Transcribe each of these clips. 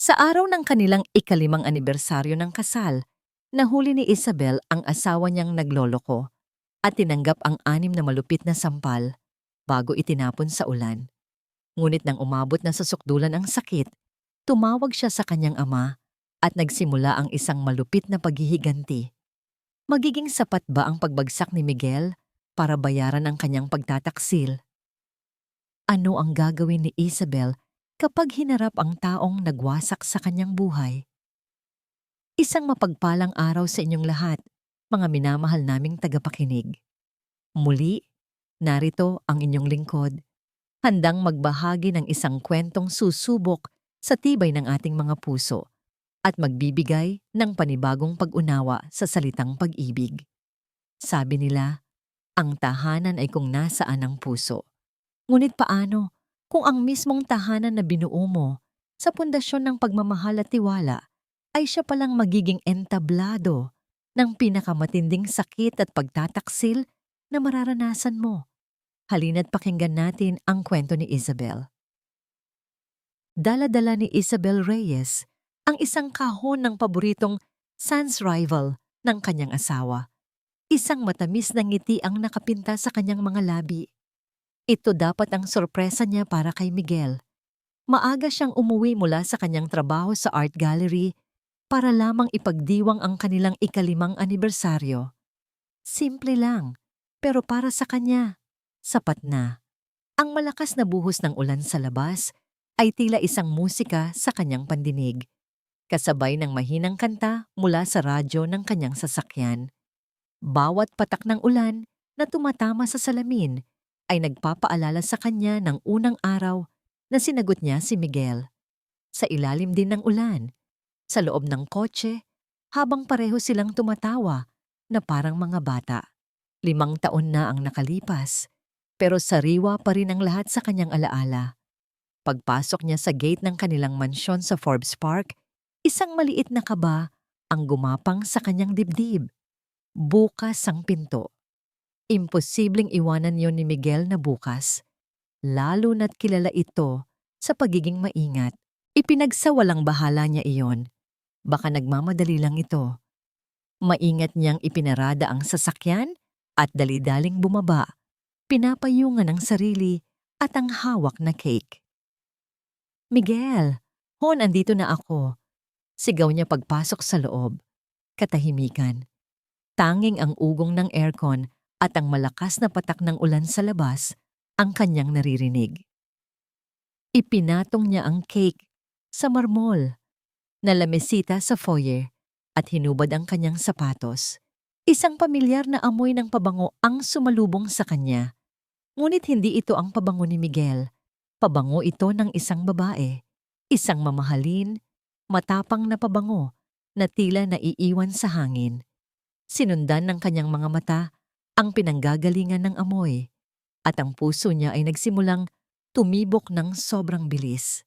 Sa araw ng kanilang ikalimang anibersaryo ng kasal, nahuli ni Isabel ang asawa niyang nagloloko at tinanggap ang 6 na malupit na sampal bago itinapon sa ulan. Ngunit nang umabot na sa sukdulan ang sakit, tumawag siya sa kanyang ama at nagsimula ang isang malupit na paghihiganti. Magiging sapat ba ang pagbagsak ni Miguel para bayaran ang kanyang pagtataksil? Ano ang gagawin ni Isabel kapag hinarap ang taong nagwasak sa kanyang buhay? Isang mapagpalang araw sa inyong lahat, mga minamahal naming tagapakinig. Muli, narito ang inyong lingkod, handang magbahagi ng isang kwentong susubok sa tibay ng ating mga puso at magbibigay ng panibagong pag-unawa sa salitang pag-ibig. Sabi nila, ang tahanan ay kung nasaan ang puso. Ngunit paano kung ang mismong tahanan na binuo mo sa pundasyon ng pagmamahal at tiwala ay siya palang magiging entablado ng pinakamatinding sakit at pagtataksil na mararanasan mo? Halina't pakinggan natin ang kwento ni Isabel. Dala-dala ni Isabel Reyes ang isang kahon ng paboritong sans rival ng kanyang asawa. Isang matamis na ngiti ang nakapinta sa kanyang mga labi. Ito dapat ang sorpresa niya para kay Miguel. Maaga siyang umuwi mula sa kanyang trabaho sa art gallery para lamang ipagdiwang ang kanilang ikalimang anibersaryo. Simple lang, pero para sa kanya, sapat na. Ang malakas na buhos ng ulan sa labas ay tila isang musika sa kanyang pandinig, kasabay ng mahinang kanta mula sa radyo ng kanyang sasakyan. Bawat patak ng ulan na tumatama sa salamin ay nagpapaalala sa kanya ng unang araw na sinagot niya si Miguel. Sa ilalim din ng ulan, sa loob ng kotse, habang pareho silang tumatawa na parang mga bata. 5 taon na ang nakalipas, pero sariwa pa rin ang lahat sa kanyang alaala. Pagpasok niya sa gate ng kanilang mansyon sa Forbes Park, isang maliit na kaba ang gumapang sa kanyang dibdib. Bukas ang pinto. Imposibleng iwanan yon ni Miguel na bukas, lalo na't kilala ito sa pagiging maingat. Ipinagsawalang bahala niya iyon. Baka nagmamadali lang ito. Maingat niyang ipinarada ang sasakyan at dali-daling bumaba, pinapayungan ang sarili at ang hawak na cake. Miguel, hon, andito na ako. Sigaw niya pagpasok sa loob. Katahimikan. Tanging ang ugong ng aircon at ang malakas na patak ng ulan sa labas ang kanyang naririnig. Ipinatong niya ang cake sa marmol na lamesita sa foyer at hinubad ang kanyang sapatos. Isang pamilyar na amoy ng pabango ang sumalubong sa kanya. Ngunit hindi ito ang pabango ni Miguel. Pabango ito ng isang babae. Isang mamahalin, matapang na pabango na tila naiiwan sa hangin. Sinundan ng kanyang mga mata ang pinanggagalingan ng amoy at ang puso niya ay nagsimulang tumibok ng sobrang bilis.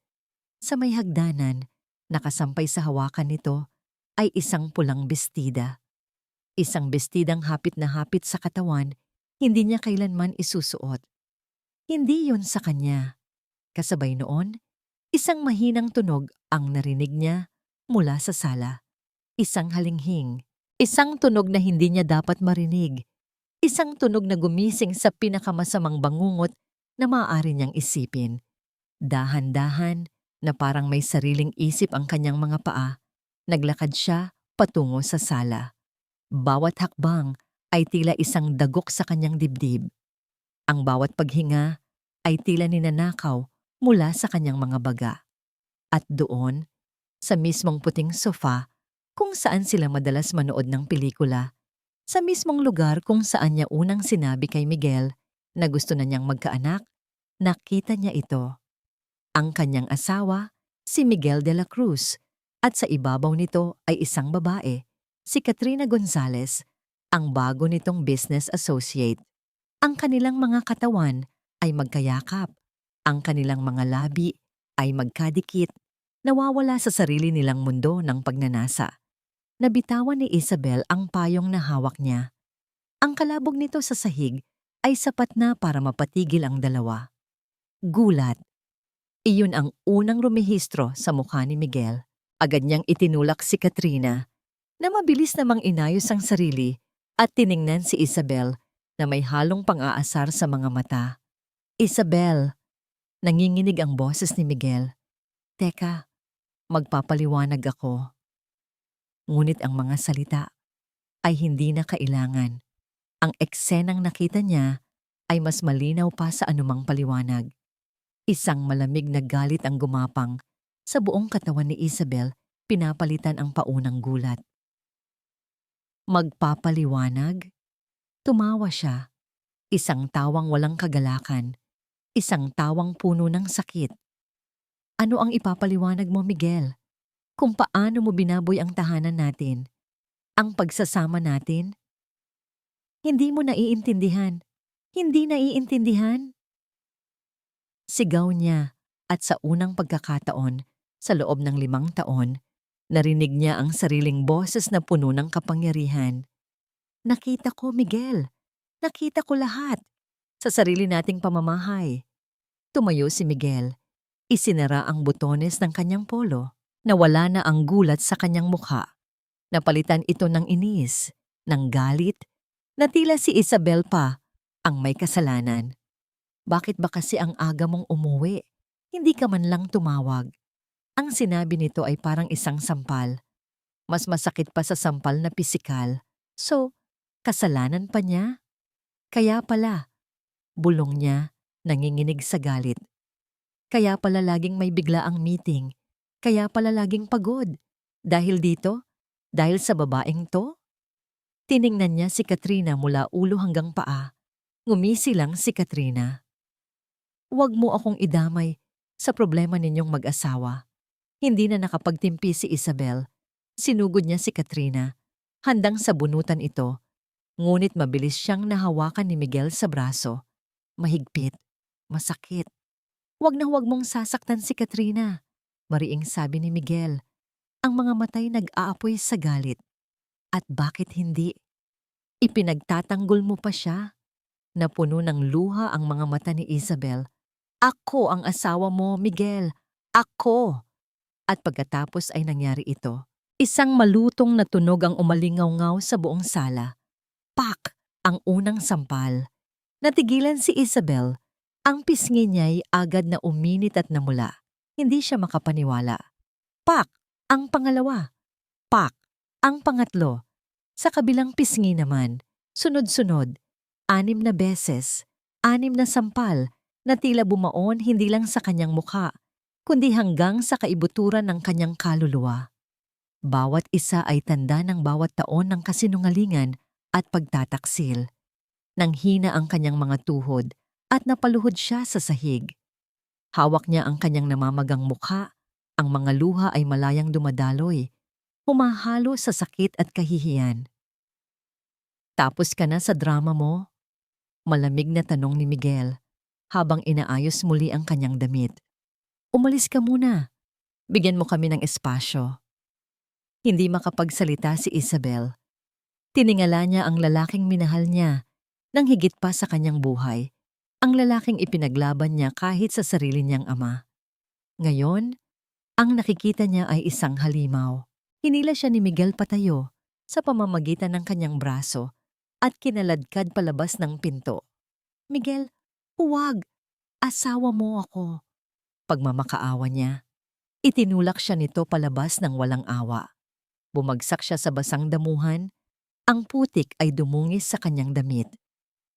Sa may hagdanan, nakasampay sa hawakan nito ay isang pulang bestida. Isang bestidang hapit na hapit sa katawan, hindi niya kailanman isusuot. Hindi yon sa kanya. Kasabay noon, isang mahinang tunog ang narinig niya mula sa sala. Isang halinghing, isang tunog na hindi niya dapat marinig. Isang tunog na gumising sa pinakamasamang bangungot na maaari niyang isipin. Dahan-dahan na parang may sariling isip ang kanyang mga paa, naglakad siya patungo sa sala. Bawat hakbang ay tila isang dagok sa kanyang dibdib. Ang bawat paghinga ay tila ninanakaw mula sa kanyang mga baga. At doon, sa mismong puting sofa, kung saan sila madalas manood ng pelikula, sa mismong lugar kung saan niya unang sinabi kay Miguel na gusto na niyang magkaanak, nakita niya ito. Ang kanyang asawa, si Miguel de la Cruz, at sa ibabaw nito ay isang babae, si Katrina Gonzalez, ang bago nitong business associate. Ang kanilang mga katawan ay magkayakap, ang kanilang mga labi ay magkadikit, nawawala sa sarili nilang mundo ng pagnanasa. Nabitawan ni Isabel ang payong na hawak niya. Ang kalabog nito sa sahig ay sapat na para mapatigil ang dalawa. Gulat. Iyon ang unang rumehistro sa mukha ni Miguel. Agad niyang itinulak si Katrina na mabilis namang inayos ang sarili at tiningnan si Isabel na may halong pang-aasar sa mga mata. Isabel, nanginginig ang boses ni Miguel. Teka, magpapaliwanag ako. Ngunit ang mga salita ay hindi na kailangan. Ang eksenang nakita niya ay mas malinaw pa sa anumang paliwanag. Isang malamig na galit ang gumapang sa buong katawan ni Isabel, pinapalitan ang paunang gulat. Magpapaliwanag? Tumawa siya. Isang tawang walang kagalakan. Isang tawang puno ng sakit. Ano ang ipapaliwanag mo, Miguel? Kung paano mo binaboy ang tahanan natin? Ang pagsasama natin? Hindi mo naiintindihan. Hindi naiintindihan? Sigaw niya at sa unang pagkakataon, sa loob ng 5 taon, narinig niya ang sariling boses na puno ng kapangyarihan. Nakita ko, Miguel. Nakita ko lahat. Sa sarili nating pamamahay. Tumayo si Miguel. Isinara ang butones ng kanyang polo. Nawala na ang gulat sa kanyang mukha. Napalitan ito ng inis, ng galit, na tila si Isabel pa ang may kasalanan. Bakit ba kasi ang aga mong umuwi? Hindi ka man lang tumawag. Ang sinabi nito ay parang isang sampal. Mas masakit pa sa sampal na pisikal. So, kasalanan pa niya? Kaya pala, bulong niya, nanginginig sa galit. Kaya pala laging may bigla ang meeting. Kaya pala laging pagod. Dahil dito? Dahil sa babaeng to? Tiningnan niya si Katrina mula ulo hanggang paa. Ngumisi lang si Katrina. Huwag mo akong idamay sa problema ninyong mag-asawa. Hindi na nakapagtimpi si Isabel. Sinugod niya si Katrina. Handang sabunutan ito. Ngunit mabilis siyang nahawakan ni Miguel sa braso. Mahigpit. Masakit. Huwag na huwag mong sasaktan si Katrina. Mariing sabi ni Miguel. Ang mga matay nag-aapoy sa galit. At bakit hindi? Ipinagtatanggol mo pa siya? Napuno ng luha ang mga mata ni Isabel. Ako ang asawa mo, Miguel. Ako! At pagkatapos ay nangyari ito. Isang malutong na tunog ang umalingaw-ngaw sa buong sala. Pak! Ang unang sampal. Natigilan si Isabel. Ang pisngi niya'y agad na uminit at namula. Hindi siya makapaniwala. Pak! Ang pangalawa. Pak! Ang pangatlo. Sa kabilang pisngi naman, sunod-sunod, 6 na beses, 6 na sampal na tila bumaon hindi lang sa kanyang mukha, kundi hanggang sa kaibuturan ng kanyang kaluluwa. Bawat isa ay tanda ng bawat taon ng kasinungalingan at pagtataksil. Nanghina ang kanyang mga tuhod at napaluhod siya sa sahig. Hawak niya ang kanyang namamagang mukha, ang mga luha ay malayang dumadaloy, humahalo sa sakit at kahihiyan. Tapos ka na sa drama mo? Malamig na tanong ni Miguel habang inaayos muli ang kanyang damit. Umalis ka muna. Bigyan mo kami ng espasyo. Hindi makapagsalita si Isabel. Tiningala niya ang lalaking minahal niya nang higit pa sa kanyang buhay. Ang lalaking ipinaglaban niya kahit sa sarili niyang ama. Ngayon, ang nakikita niya ay isang halimaw. Hinila siya ni Miguel patayo sa pamamagitan ng kanyang braso at kinaladkad palabas ng pinto. Miguel, huwag! Asawa mo ako. Pagmamakaawa niya, itinulak siya nito palabas ng walang awa. Bumagsak siya sa basang damuhan. Ang putik ay dumungis sa kanyang damit.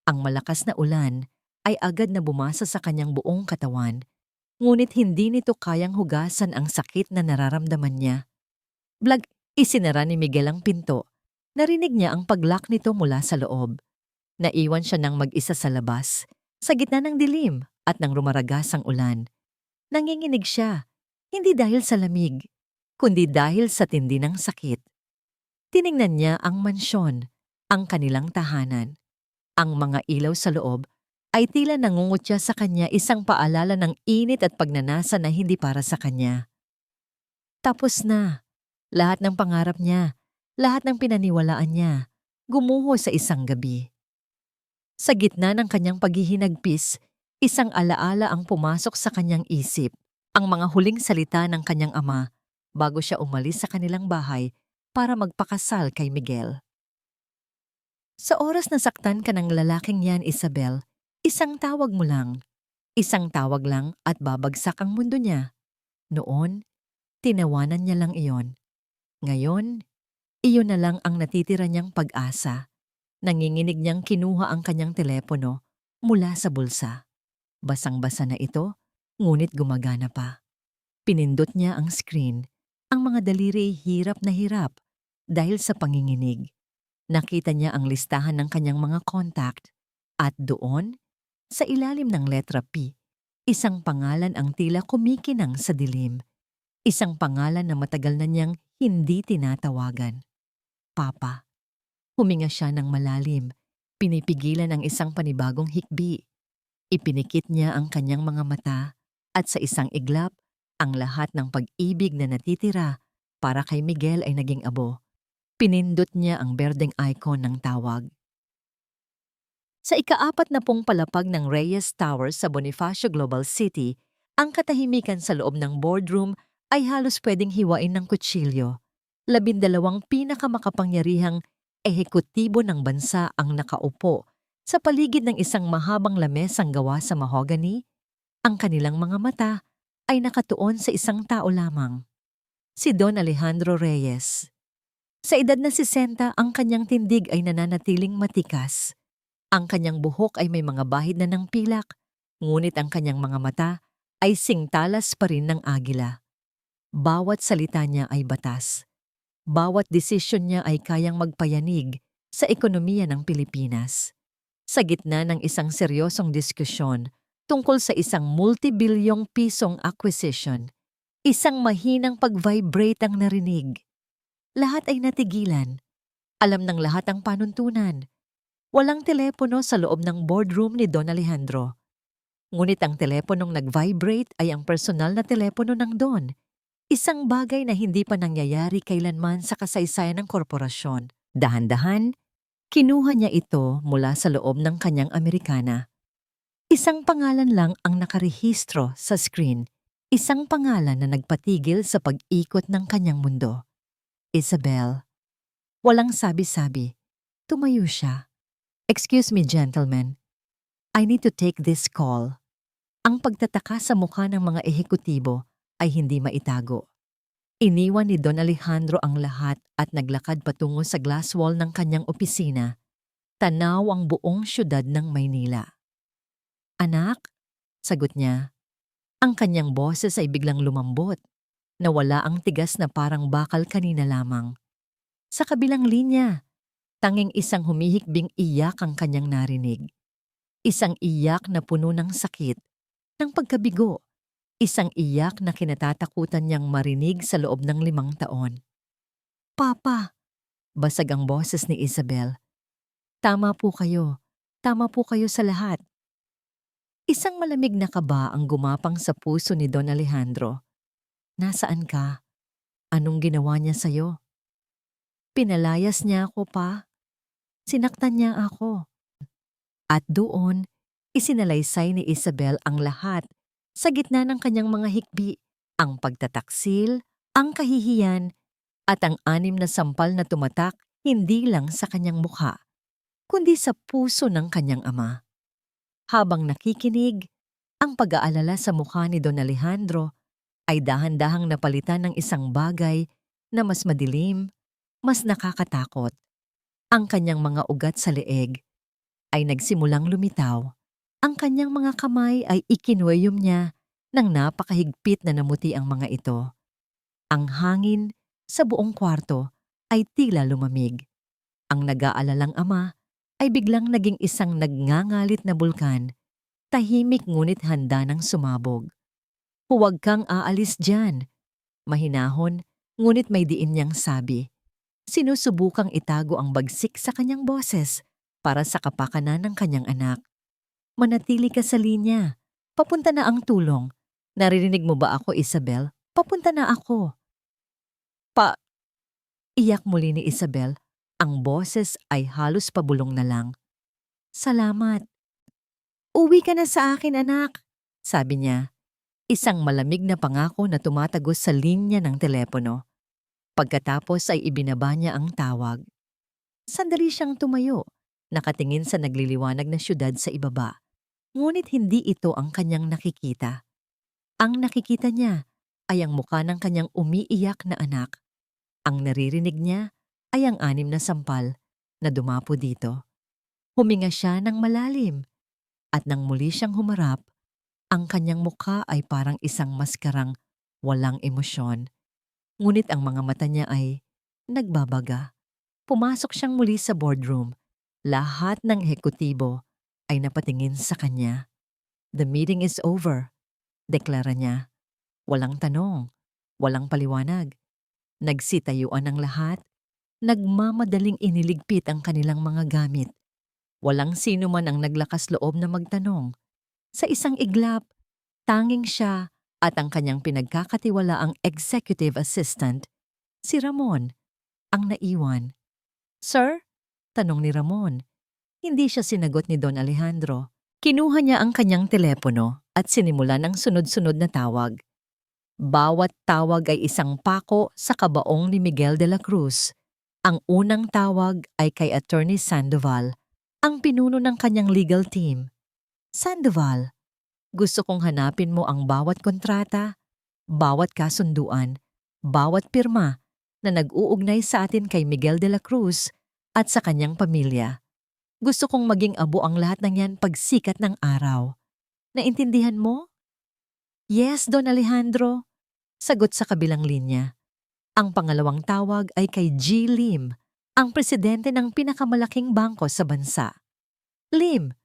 Ang malakas na ulan ay agad na bumasa sa kanyang buong katawan. Ngunit hindi nito kayang hugasan ang sakit na nararamdaman niya. Blag, isinara ni Miguel ang pinto. Narinig niya ang paglock nito mula sa loob. Naiwan siya ng mag-isa sa labas, sa gitna ng dilim at ng rumaragas ang ulan. Nanginginig siya, hindi dahil sa lamig, kundi dahil sa tindi ng sakit. Tiningnan niya ang mansyon, ang kanilang tahanan. Ang mga ilaw sa loob ay tila nangungutya sa kanya, isang paalala ng init at pagnanasa na hindi para sa kanya. Tapos na. Lahat ng pangarap niya, lahat ng pinaniwalaan niya, gumuho sa isang gabi. Sa gitna ng kanyang paghihinagpis, isang alaala ang pumasok sa kanyang isip. Ang mga huling salita ng kanyang ama bago siya umalis sa kanilang bahay para magpakasal kay Miguel. Sa oras na saktan ka ng lalaking yan, Isabel, isang tawag mo lang. Isang tawag lang at babagsak ang mundo niya. Noon, tinawanan niya lang iyon. Ngayon, iyon na lang ang natitira niyang pag-asa. Nanginginig niyang kinuha ang kanyang telepono mula sa bulsa. Basang-basa na ito, ngunit gumagana pa. Pinindot niya ang screen. Ang mga daliri hirap na hirap dahil sa panginginig. Nakita niya ang listahan ng kanyang mga contact at doon, sa ilalim ng letra P, isang pangalan ang tila kumikinang sa dilim. Isang pangalan na matagal na niyang hindi tinatawagan. Papa. Huminga siya ng malalim. Pinipigilan ang isang panibagong hikbi. Ipinikit niya ang kanyang mga mata at sa isang iglap, ang lahat ng pag-ibig na natitira para kay Miguel ay naging abo. Pinindot niya ang berdeng icon ng tawag. Sa ika-40 palapag ng Reyes Tower sa Bonifacio Global City, ang katahimikan sa loob ng boardroom ay halos pwedeng hiwain ng kutsilyo. 12 pinakamakapangyarihang ehekutibo ng bansa ang nakaupo sa paligid ng isang mahabang lamesang gawa sa mahogany. Ang kanilang mga mata ay nakatuon sa isang tao lamang, si Don Alejandro Reyes. Sa edad na 60, ang kanyang tindig ay nananatiling matikas. Ang kanyang buhok ay may mga bahid na ng pilak, ngunit ang kanyang mga mata ay singtalas pa rin ng agila. Bawat salita niya ay batas. Bawat desisyon niya ay kayang magpayanig sa ekonomiya ng Pilipinas. Sa gitna ng isang seryosong diskusyon tungkol sa isang multibilyong pisong acquisition, isang mahinang pag-vibrate ang narinig. Lahat ay natigilan. Alam ng lahat ang panuntunan. Walang telepono sa loob ng boardroom ni Don Alejandro. Ngunit ang teleponong nag-vibrate ay ang personal na telepono ng Don. Isang bagay na hindi pa nangyayari kailanman sa kasaysayan ng korporasyon. Dahan-dahan, kinuha niya ito mula sa loob ng kanyang Amerikana. Isang pangalan lang ang nakarehistro sa screen. Isang pangalan na nagpatigil sa pag-ikot ng kanyang mundo. Isabel. Walang sabi-sabi. Tumayo siya. "Excuse me, gentlemen. I need to take this call." Ang pagtataka sa mukha ng mga ehekutibo ay hindi maitago. Iniwan ni Don Alejandro ang lahat at naglakad patungo sa glass wall ng kanyang opisina. Tanaw ang buong syudad ng Maynila. "Anak?" sagot niya. Ang kanyang boses ay biglang lumambot. Nawala ang tigas na parang bakal kanina lamang. Sa kabilang linya, tanging isang humihikbing iyak ang kanyang narinig. Isang iyak na puno ng sakit, ng pagkabigo. Isang iyak na kinatatakutan niyang marinig sa loob ng 5 taon. "Papa!" basag ang boses ni Isabel. Tama po kayo sa lahat." Isang malamig na kaba ang gumapang sa puso ni Don Alejandro. "Nasaan ka? Anong ginawa niya sa'yo?" "Pinalayas niya ako, pa. Sinaktan niya ako." At doon, isinalaysay ni Isabel ang lahat sa gitna ng kanyang mga hikbi, ang pagtataksil, ang kahihiyan, at ang 6 na sampal na tumatak hindi lang sa kanyang mukha, kundi sa puso ng kanyang ama. Habang nakikinig, ang pag-aalala sa mukha ni Don Alejandro ay dahan-dahang napalitan ng isang bagay na mas madilim, mas nakakatakot. Ang kanyang mga ugat sa leeg ay nagsimulang lumitaw. Ang kanyang mga kamay ay ikinuweyom niya ng napakahigpit na namuti ang mga ito. Ang hangin sa buong kwarto ay tila lumamig. Ang nag-aalalang ama ay biglang naging isang nagngangalit na bulkan, tahimik ngunit handa ng sumabog. "Huwag kang aalis dyan." Mahinahon, ngunit may diin niyang sabi. Sinusubukang itago ang bagsik sa kanyang boses para sa kapakanan ng kanyang anak. "Manatili ka sa linya. Papunta na ang tulong. Naririnig mo ba ako, Isabel? Papunta na ako." Iyak muli ni Isabel. Ang boses ay halos pabulong na lang. "Salamat." "Uwi ka na sa akin, anak," sabi niya. Isang malamig na pangako na tumatagos sa linya ng telepono. Pagkatapos ay ibinaba niya ang tawag. Sandali siyang tumayo, nakatingin sa nagliliwanag na syudad sa ibaba. Ngunit hindi ito ang kanyang nakikita. Ang nakikita niya ay ang mukha ng kanyang umiiyak na anak. Ang naririnig niya ay ang 6 na sampal na dumapo dito. Huminga siya ng malalim at nang muli siyang humarap, ang kanyang mukha ay parang isang maskarang walang emosyon. Ngunit ang mga mata niya ay nagbabaga. Pumasok siyang muli sa boardroom. Lahat ng ehekutibo ay napatingin sa kanya. "The meeting is over," deklara niya. Walang tanong, walang paliwanag. Nagsitayuan ang lahat. Nagmamadaling iniligpit ang kanilang mga gamit. Walang sino man ang naglakas loob na magtanong. Sa isang iglap, tanging siya at ang kanyang pinagkakatiwalaang executive assistant, si Ramon, ang naiwan. "Sir?" tanong ni Ramon. Hindi siya sinagot ni Don Alejandro. Kinuha niya ang kanyang telepono at sinimulan ang sunod-sunod na tawag. Bawat tawag ay isang pako sa kabaong ni Miguel de la Cruz. Ang unang tawag ay kay Attorney Sandoval, ang pinuno ng kanyang legal team. "Sandoval, gusto kong hanapin mo ang bawat kontrata, bawat kasunduan, bawat pirma na nag-uugnay sa atin kay Miguel de la Cruz at sa kanyang pamilya. Gusto kong maging abo ang lahat ng yan pagsikat ng araw. Naintindihan mo?" "Yes, Don Alejandro," sagot sa kabilang linya. Ang pangalawang tawag ay kay G. Lim, ang presidente ng pinakamalaking bangko sa bansa. "Lim,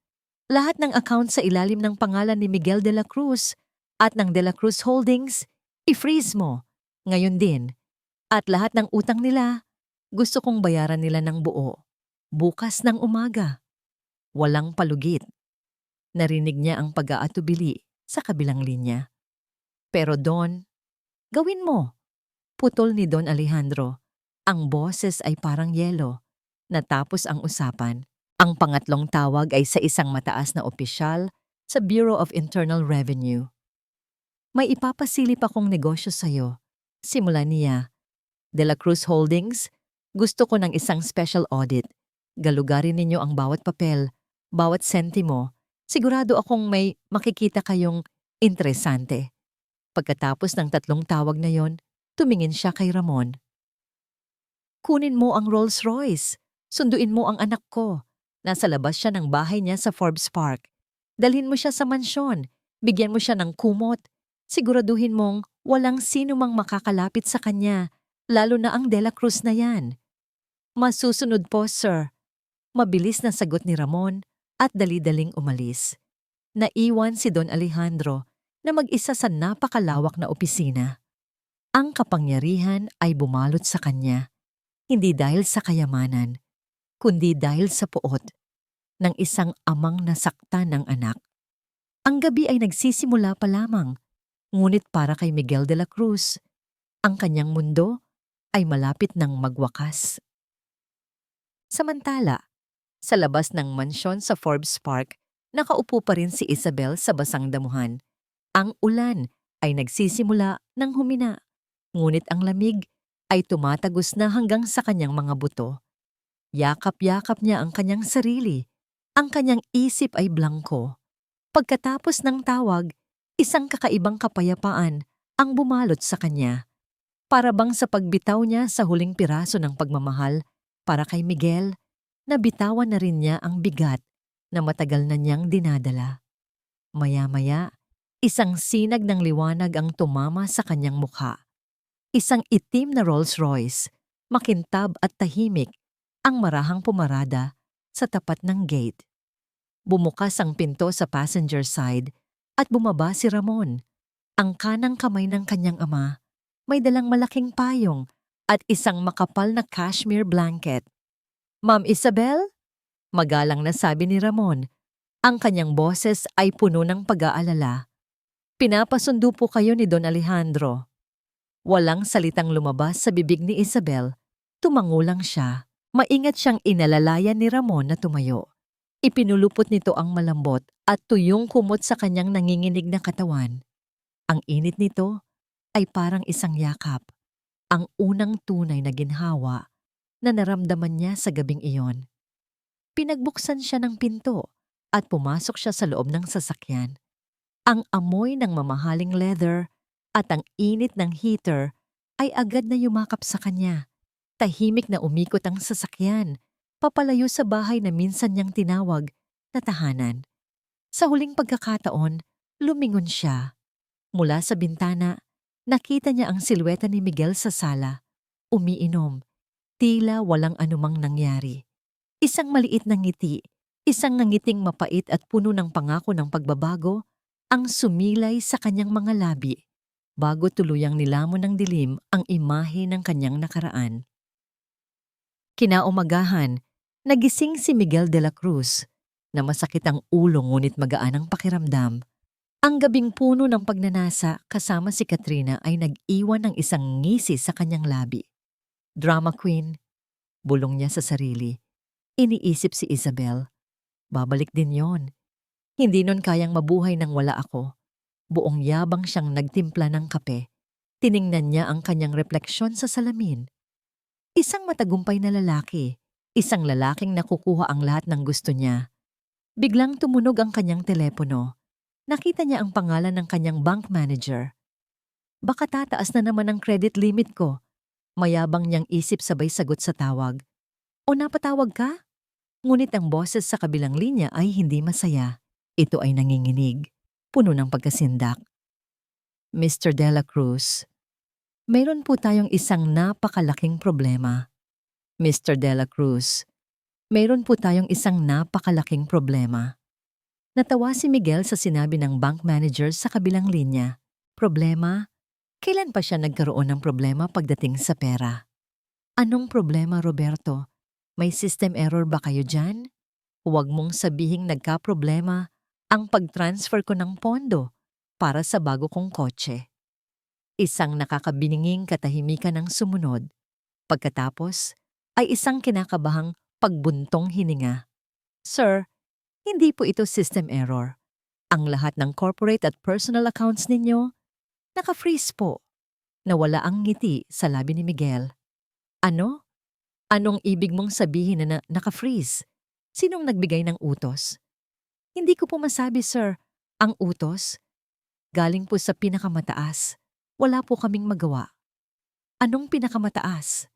lahat ng account sa ilalim ng pangalan ni Miguel de la Cruz at ng De La Cruz Holdings, i-freeze mo. Ngayon din. At lahat ng utang nila, gusto kong bayaran nila ng buo. Bukas ng umaga." Walang palugit. Narinig niya ang pag-aatubili sa kabilang linya. "Pero Don, gawin mo," putol ni Don Alejandro. Ang boses ay parang yelo. Natapos ang usapan. Ang pangatlong tawag ay sa isang mataas na opisyal sa Bureau of Internal Revenue. "May ipapasilip akong negosyo sa'yo," simula niya. "De La Cruz Holdings, gusto ko ng isang special audit. Galugarin ninyo ang bawat papel, bawat sentimo. Sigurado akong may makikita kayong interesante." Pagkatapos ng 3 tawag na yon, tumingin siya kay Ramon. "Kunin mo ang Rolls Royce. Sunduin mo ang anak ko. Nasa labas siya ng bahay niya sa Forbes Park. Dalhin mo siya sa mansyon. Bigyan mo siya ng kumot. Siguraduhin mong walang sino mang makakalapit sa kanya, lalo na ang De La Cruz na yan." "Masusunod po, sir." Mabilis na sagot ni Ramon at dali-daling umalis. Naiwan si Don Alejandro na mag-isa sa napakalawak na opisina. Ang kapangyarihan ay bumalot sa kanya, hindi dahil sa kayamanan, kundi dahil sa puot ng isang amang nasaktan ng anak. Ang gabi ay nagsisimula pa lamang, ngunit para kay Miguel de la Cruz, ang kanyang mundo ay malapit ng magwakas. Samantala, sa labas ng mansyon sa Forbes Park, nakaupo pa rin si Isabel sa basang damuhan. Ang ulan ay nagsisimula ng humina, ngunit ang lamig ay tumatagos na hanggang sa kanyang mga buto. Yakap-yakap niya ang kanyang sarili. Ang kanyang isip ay blangko. Pagkatapos ng tawag, isang kakaibang kapayapaan ang bumalot sa kanya. Para bang sa pagbitaw niya sa huling piraso ng pagmamahal para kay Miguel, nabitawan na rin niya ang bigat na matagal na niyang dinadala. Maya-maya, isang sinag ng liwanag ang tumama sa kanyang mukha. Isang itim na Rolls Royce, makintab at tahimik, ang marahang pumarada sa tapat ng gate. Bumukas ang pinto sa passenger side at bumaba si Ramon. Ang kanang kamay ng kanyang ama may dalang malaking payong at isang makapal na cashmere blanket. "Ma'am Isabel?" Magalang na sabi ni Ramon. Ang kanyang boses ay puno ng pag-aalala. "Pinapasundo po kayo ni Don Alejandro." Walang salitang lumabas sa bibig ni Isabel. Tumango lang siya. Maingat siyang inalalayan ni Ramon na tumayo. Ipinulupot nito ang malambot at tuyong kumot sa kanyang nanginginig na katawan. Ang init nito ay parang isang yakap, ang unang tunay na ginhawa na naramdaman niya sa gabing iyon. Pinagbuksan siya ng pinto at pumasok siya sa loob ng sasakyan. Ang amoy ng mamahaling leather at ang init ng heater ay agad na yumakap sa kanya. Tahimik na umikot ang sasakyan, papalayo sa bahay na minsan niyang tinawag na tahanan. Sa huling pagkakataon, lumingon siya. Mula sa bintana, nakita niya ang silweta ni Miguel sa sala. Umiinom, tila walang anumang nangyari. Isang maliit na ngiti, isang ngiting mapait at puno ng pangako ng pagbabago, ang sumilay sa kanyang mga labi bago tuluyang nilamon ng dilim ang imahe ng kanyang nakaraan. Kinaumagahan, nagising si Miguel de la Cruz na masakit ang ulo ngunit magaan ang pakiramdam. Ang gabing puno ng pagnanasa kasama si Katrina ay nag-iwan ng isang ngisi sa kanyang labi. Drama queen, bulong niya sa sarili. Iniisip si Isabel. Babalik din yon. Hindi nun kayang mabuhay nang wala ako. Buong yabang siyang nagtimpla ng kape. Tiningnan niya ang kanyang refleksyon sa salamin. Isang matagumpay na lalaki. Isang lalaking nakukuha ang lahat ng gusto niya. Biglang tumunog ang kanyang telepono. Nakita niya ang pangalan ng kanyang bank manager. Baka tataas na naman ang credit limit ko. Mayabang niyang isip sabay sagot sa tawag. O napatawag ka? Ngunit ang boses sa kabilang linya ay hindi masaya. Ito ay nanginginig, puno ng pagkasindak. Mr. De La Cruz, mayroon po tayong isang napakalaking problema. Mr. De La Cruz, mayroon po tayong isang napakalaking problema. Natawa si Miguel sa sinabi ng bank manager sa kabilang linya. Problema? Kailan pa siya nagkaroon ng problema pagdating sa pera? Anong problema, Roberto? May system error ba kayo dyan? Huwag mong sabihing nagka-problema ang pag-transfer ko ng pondo para sa bago kong kotse. Isang nakakabininging katahimikan ang sumunod. Pagkatapos ay isang kinakabahang pagbuntong hininga. Sir, hindi po ito system error. Ang lahat ng corporate at personal accounts ninyo, naka-freeze po. Nawala ang ngiti sa labi ni Miguel. Ano? Anong ibig mong sabihin na naka-freeze? Sinong nagbigay ng utos? Hindi ko po masabi, sir. Ang utos? Galing po sa pinakamataas. Wala po kaming magawa. Anong pinakamataas?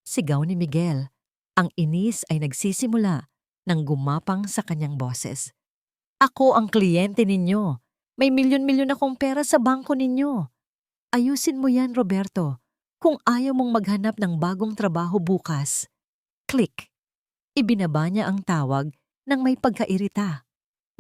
Sigaw ni Miguel. Ang inis ay nagsisimula nang gumapang sa kanyang boses. Ako ang kliyente ninyo. May milyon-milyon akong pera sa bangko ninyo. Ayusin mo yan, Roberto. Kung ayaw mong maghanap ng bagong trabaho bukas. Click. Ibinaba niya ang tawag nang may pagkairita.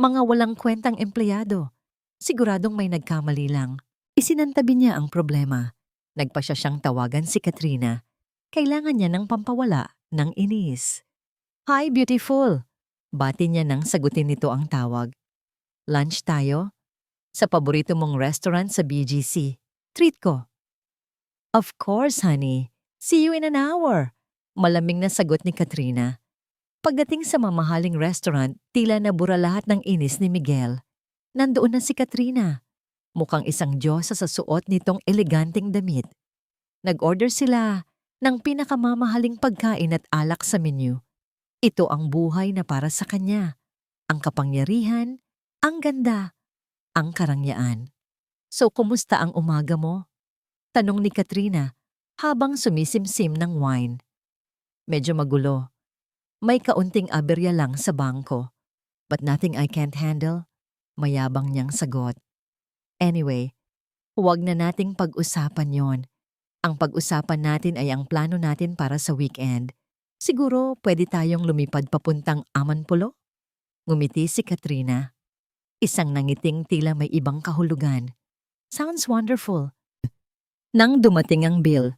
Mga walang kwentang empleyado. Siguradong may nagkamali lang. Isinantabi niya ang problema. Nagpa siyang tawagan si Katrina. Kailangan niya ng pampawala ng inis. Hi, beautiful! Bati niya nang sagutin nito ang tawag. Lunch tayo? Sa paborito mong restaurant sa BGC. Treat ko. Of course, honey. See you in an hour. Malamig na sagot ni Katrina. Pagdating sa mamahaling restaurant, tila nabura lahat ng inis ni Miguel. Nandoon na si Katrina. Mukhang isang diyosa sa suot nitong eleganteng damit. Nag-order sila ng pinakamamahaling pagkain at alak sa menu. Ito ang buhay na para sa kanya. Ang kapangyarihan, ang ganda, ang karangyaan. So, kumusta ang umaga mo? Tanong ni Katrina habang sumisimsim ng wine. Medyo magulo. May kaunting aberya lang sa bangko. But nothing I can't handle. Mayabang niyang sagot. Anyway, huwag na nating pag-usapan yon. Ang pag-usapan natin ay ang plano natin para sa weekend. Siguro pwede tayong lumipad papuntang Amanpulo? Ngumiti si Katrina. Isang nangiting tila may ibang kahulugan. Sounds wonderful. Nang dumating ang bill,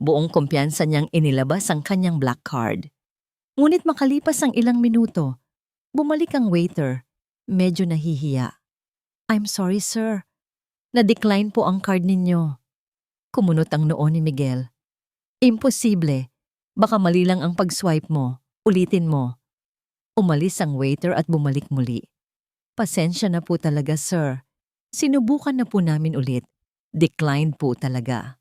buong kumpiyansa niyang inilabas ang kanyang black card. Ngunit makalipas ang ilang minuto, bumalik ang waiter. Medyo nahihiya. I'm sorry, sir. Na-decline po ang card ninyo. Kumunot ang noo ni Miguel. Imposible. Baka mali lang ang pag-swipe mo. Ulitin mo. Umalis ang waiter at bumalik muli. Pasensya na po talaga, sir. Sinubukan na po namin ulit. Declined po talaga.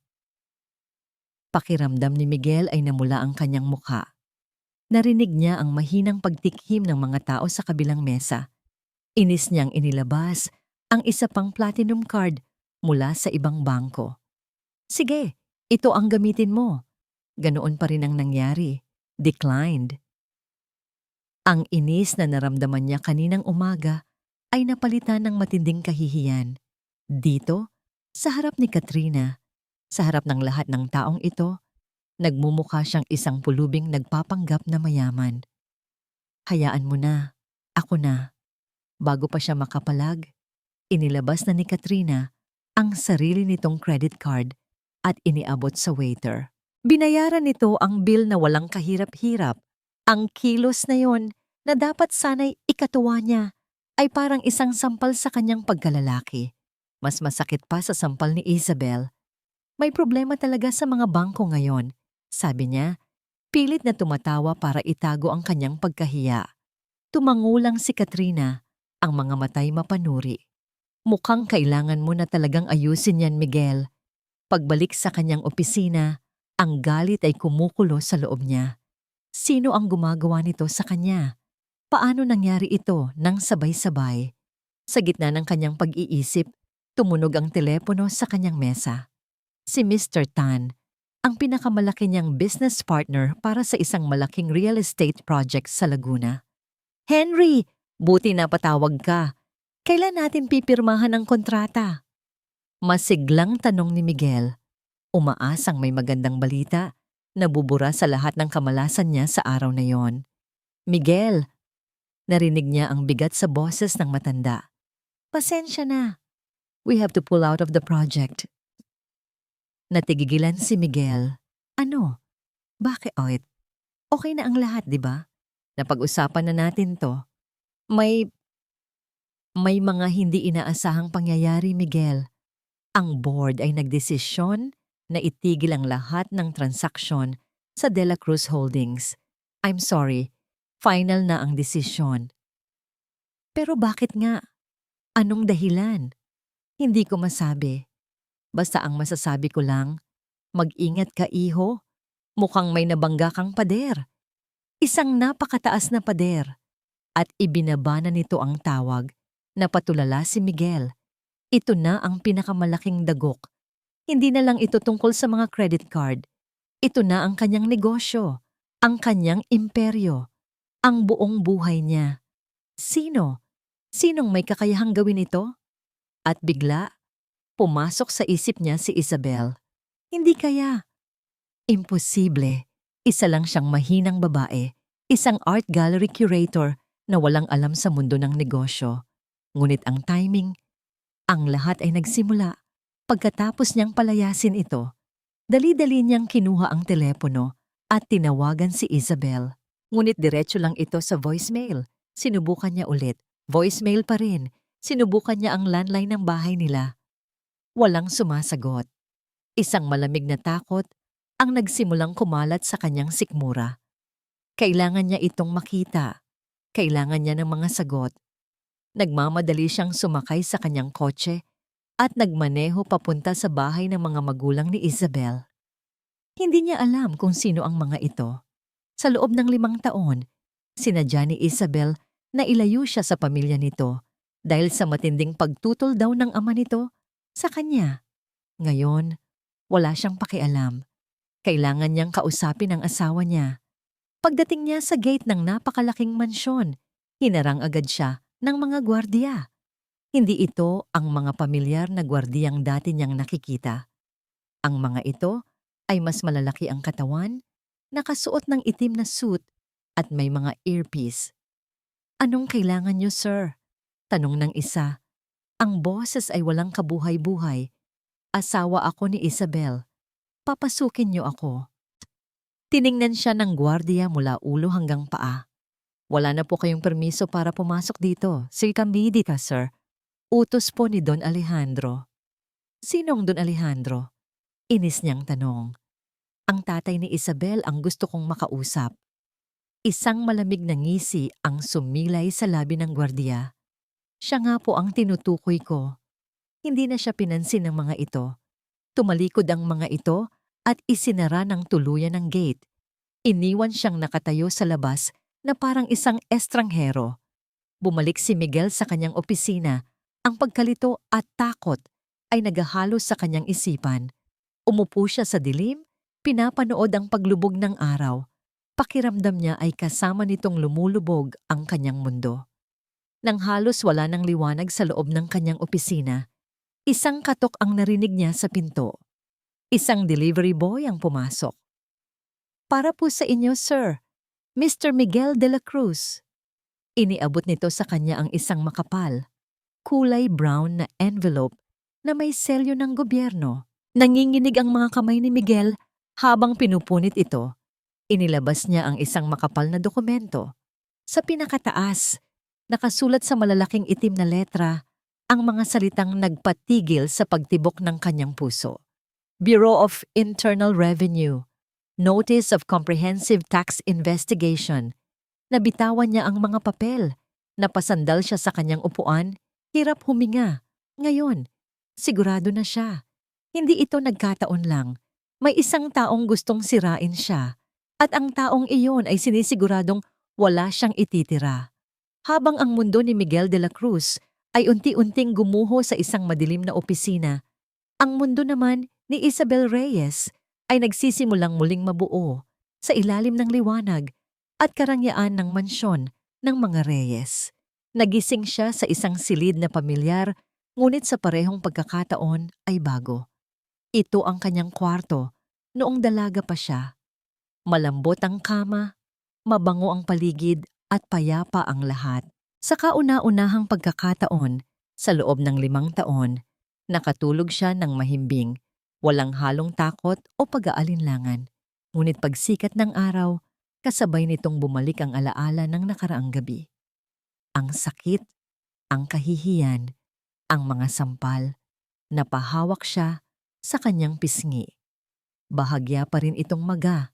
Pakiramdam ni Miguel ay namula ang kanyang mukha. Narinig niya ang mahinang pagtikhim ng mga tao sa kabilang mesa. Inis niyang inilabas ang isa pang platinum card mula sa ibang bangko. Sige, ito ang gamitin mo. Ganoon pa rin ang nangyari. Declined. Ang inis na naramdaman niya kaninang umaga ay napalitan ng matinding kahihiyan. Dito, sa harap ni Katrina, sa harap ng lahat ng taong ito, nagmumukha siyang isang pulubing nagpapanggap na mayaman. Hayaan mo na, ako na. Bago pa siya makapalag, inilabas na ni Katrina ang sarili nitong credit card at iniabot sa waiter. Binayaran nito ang bill na walang kahirap-hirap. Ang kilos na yon na dapat sana'y ikatuwa niya ay parang isang sampal sa kanyang pagkalalaki. Mas masakit pa sa sampal ni Isabel. May problema talaga sa mga bangko ngayon, sabi niya. Pilit na tumatawa para itago ang kanyang pagkahiya. Tumangulang si Katrina, ang mga matay mapanuri. Mukhang kailangan mo na talagang ayusin yan, Miguel. Pagbalik sa kanyang opisina, ang galit ay kumukulo sa loob niya. Sino ang gumagawa nito sa kanya? Paano nangyari ito nang sabay-sabay? Sa gitna ng kanyang pag-iisip, tumunog ang telepono sa kanyang mesa. Si Mr. Tan, ang pinakamalaki niyang business partner para sa isang malaking real estate project sa Laguna. Henry, buti na patawag ka. Kailan natin pipirmahan ang kontrata? Masiglang tanong ni Miguel. Umaasang may magandang balita na bubura sa lahat ng kamalasan niya sa araw na yon. Miguel, narinig niya ang bigat sa boses ng matanda. Pasensya na. We have to pull out of the project. Natigigilan si Miguel. Ano? Bakit? Okay na ang lahat, di ba? Napag-usapan na natin to. May mga hindi inaasahang pangyayari, Miguel. Ang board ay nagdesisyon na itigil ang lahat ng transaksyon sa De La Cruz Holdings. I'm sorry, final na ang desisyon. Pero bakit nga? Anong dahilan? Hindi ko masabi. Basta ang masasabi ko lang, mag-ingat ka, iho. Mukhang may nabangga kang pader. Isang napakataas na pader. At ibinaba na nito ang tawag na patulala si Miguel. Ito na ang pinakamalaking dagok. Hindi na lang ito tungkol sa mga credit card. Ito na ang kanyang negosyo, ang kanyang imperyo, ang buong buhay niya. Sino? Sinong may kakayahang gawin ito? At bigla, pumasok sa isip niya si Isabel. Hindi kaya. Imposible. Isa lang siyang mahinang babae, isang art gallery curator na walang alam sa mundo ng negosyo. Ngunit ang timing, ang lahat ay nagsimula. Pagkatapos niyang palayasin ito, dali-dali niyang kinuha ang telepono at tinawagan si Isabel. Ngunit diretso lang ito sa voicemail. Sinubukan niya ulit. Voicemail pa rin. Sinubukan niya ang landline ng bahay nila. Walang sumasagot. Isang malamig na takot ang nagsimulang kumalat sa kanyang sikmura. Kailangan niya itong makita. Kailangan niya ng mga sagot. Nagmamadali siyang sumakay sa kanyang kotse at nagmaneho papunta sa bahay ng mga magulang ni Isabel. Hindi niya alam kung sino ang mga ito. Sa loob ng 5 taon, sinadya ni Isabel na ilayo siya sa pamilya nito dahil sa matinding pagtutol daw ng ama nito sa kanya. Ngayon, wala siyang pakialam. Kailangan niyang kausapin ang asawa niya. Pagdating niya sa gate ng napakalaking mansyon, hinarang agad siya ng mga gwardiya. Hindi ito ang mga pamilyar na gwardiyang dati niyang nakikita. Ang mga ito ay mas malalaki ang katawan, nakasuot ng itim na suit at may mga earpiece. Anong kailangan niyo, sir? Tanong ng isa. Ang boses ay walang kabuhay-buhay. Asawa ako ni Isabel. Papasukin niyo ako. Tiningnan siya ng gwardiya mula ulo hanggang paa. Wala na po kayong permiso para pumasok dito. Sir Cambidi ka, sir. Utos po ni Don Alejandro. Sinong Don Alejandro? Inis niyang tanong. Ang tatay ni Isabel ang gusto kong makausap. Isang malamig na ngisi ang sumilay sa labi ng gwardiya. Siya nga po ang tinutukoy ko. Hindi na siya pinansin ng mga ito. Tumalikod ang mga ito at isinara ng tuluyan ng gate. Iniwan siyang nakatayo sa labas na parang isang estranghero. Bumalik si Miguel sa kanyang opisina. Ang pagkalito at takot ay nagahalo sa kanyang isipan. Umupo siya sa dilim, pinapanood ang paglubog ng araw. Pakiramdam niya ay kasama nitong lumulubog ang kanyang mundo. Nang halos wala ng liwanag sa loob ng kanyang opisina, isang katok ang narinig niya sa pinto. Isang delivery boy ang pumasok. "Para po sa inyo, sir. Mr. Miguel de la Cruz." Iniabot nito sa kanya ang isang makapal, kulay brown na envelope na may selyo ng gobyerno. Nanginginig ang mga kamay ni Miguel habang pinupunit ito. Inilabas niya ang isang makapal na dokumento. Sa pinakataas, nakasulat sa malalaking itim na letra ang mga salitang nagpatigil sa pagtibok ng kanyang puso. Bureau of Internal Revenue, Notice of Comprehensive Tax Investigation. Nabitawan niya ang mga papel. Napasandal siya sa kanyang upuan, hirap huminga. Ngayon, sigurado na siya. Hindi ito nagkataon lang. May isang taong gustong sirain siya. At ang taong iyon ay sinisiguradong wala siyang ititira. Habang ang mundo ni Miguel de la Cruz ay unti-unting gumuho sa isang madilim na opisina, ang mundo naman ni Isabel Reyes ay nagsisimulang muling mabuo sa ilalim ng liwanag at karangyaan ng mansyon ng mga Reyes. Nagising siya sa isang silid na pamilyar, ngunit sa parehong pagkakataon ay bago. Ito ang kanyang kwarto noong dalaga pa siya. Malambot ang kama, mabango ang paligid at payapa ang lahat. Sa kauna-unahang pagkakataon, sa loob ng 5 taon, nakatulog siya ng mahimbing, walang halong takot o pag-aalinlangan. Ngunit pagsikat ng araw, kasabay nitong bumalik ang alaala ng nakaraang gabi. Ang sakit, ang kahihiyan, ang mga sampal, napahawak siya sa kanyang pisngi. Bahagya pa rin itong maga,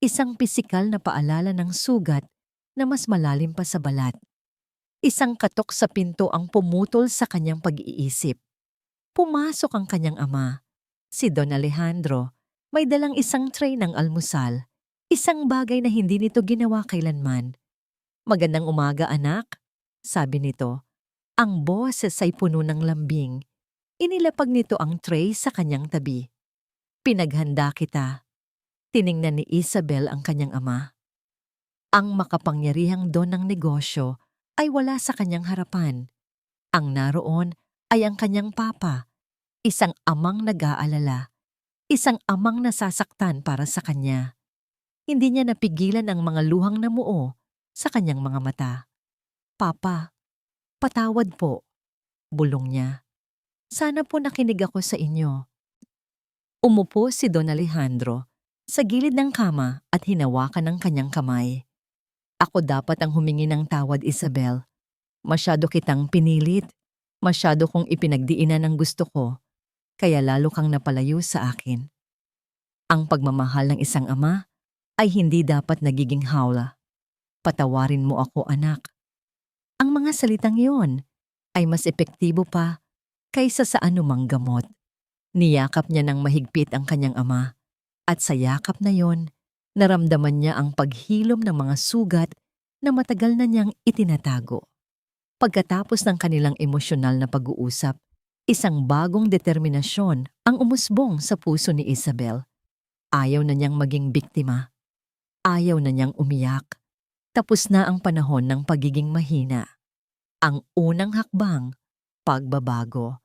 isang pisikal na paalala ng sugat na mas malalim pa sa balat. Isang katok sa pinto ang pumutol sa kanyang pag-iisip. Pumasok ang kanyang ama, si Don Alejandro, may dalang isang tray ng almusal, isang bagay na hindi nito ginawa kailanman. "Magandang umaga, anak," sabi nito. Ang boses ay puno ng lambing. Inilapag nito ang tray sa kanyang tabi. "Pinaghanda kita." Tiningnan ni Isabel ang kanyang ama. Ang makapangyarihang don ng negosyo ay wala sa kanyang harapan. Ang naroon ay ang kanyang papa, isang amang nag-aalala, isang amang nasasaktan para sa kanya. Hindi niya napigilan ang mga luhang namuo sa kanyang mga mata. "Papa, patawad po," bulong niya. "Sana po nakinig ako sa inyo." Umupo si Don Alejandro sa gilid ng kama at hinawakan ng kanyang kamay. "Ako dapat ang humingi ng tawad, Isabel. Masyado kitang pinilit, masyado kong ipinagdiinan ang gusto ko, kaya lalo kang napalayo sa akin. Ang pagmamahal ng isang ama ay hindi dapat nagiging hawla. Patawarin mo ako, anak." Ang mga salitang iyon ay mas epektibo pa kaysa sa anumang gamot. Niyakap niya ng mahigpit ang kanyang ama, at sa yakap na yon, naramdaman niya ang paghilom ng mga sugat na matagal na niyang itinatago. Pagkatapos ng kanilang emosyonal na pag-uusap, isang bagong determinasyon ang umusbong sa puso ni Isabel. Ayaw na niyang maging biktima. Ayaw na niyang umiyak. Tapos na ang panahon ng pagiging mahina. Ang unang hakbang, pagbabago.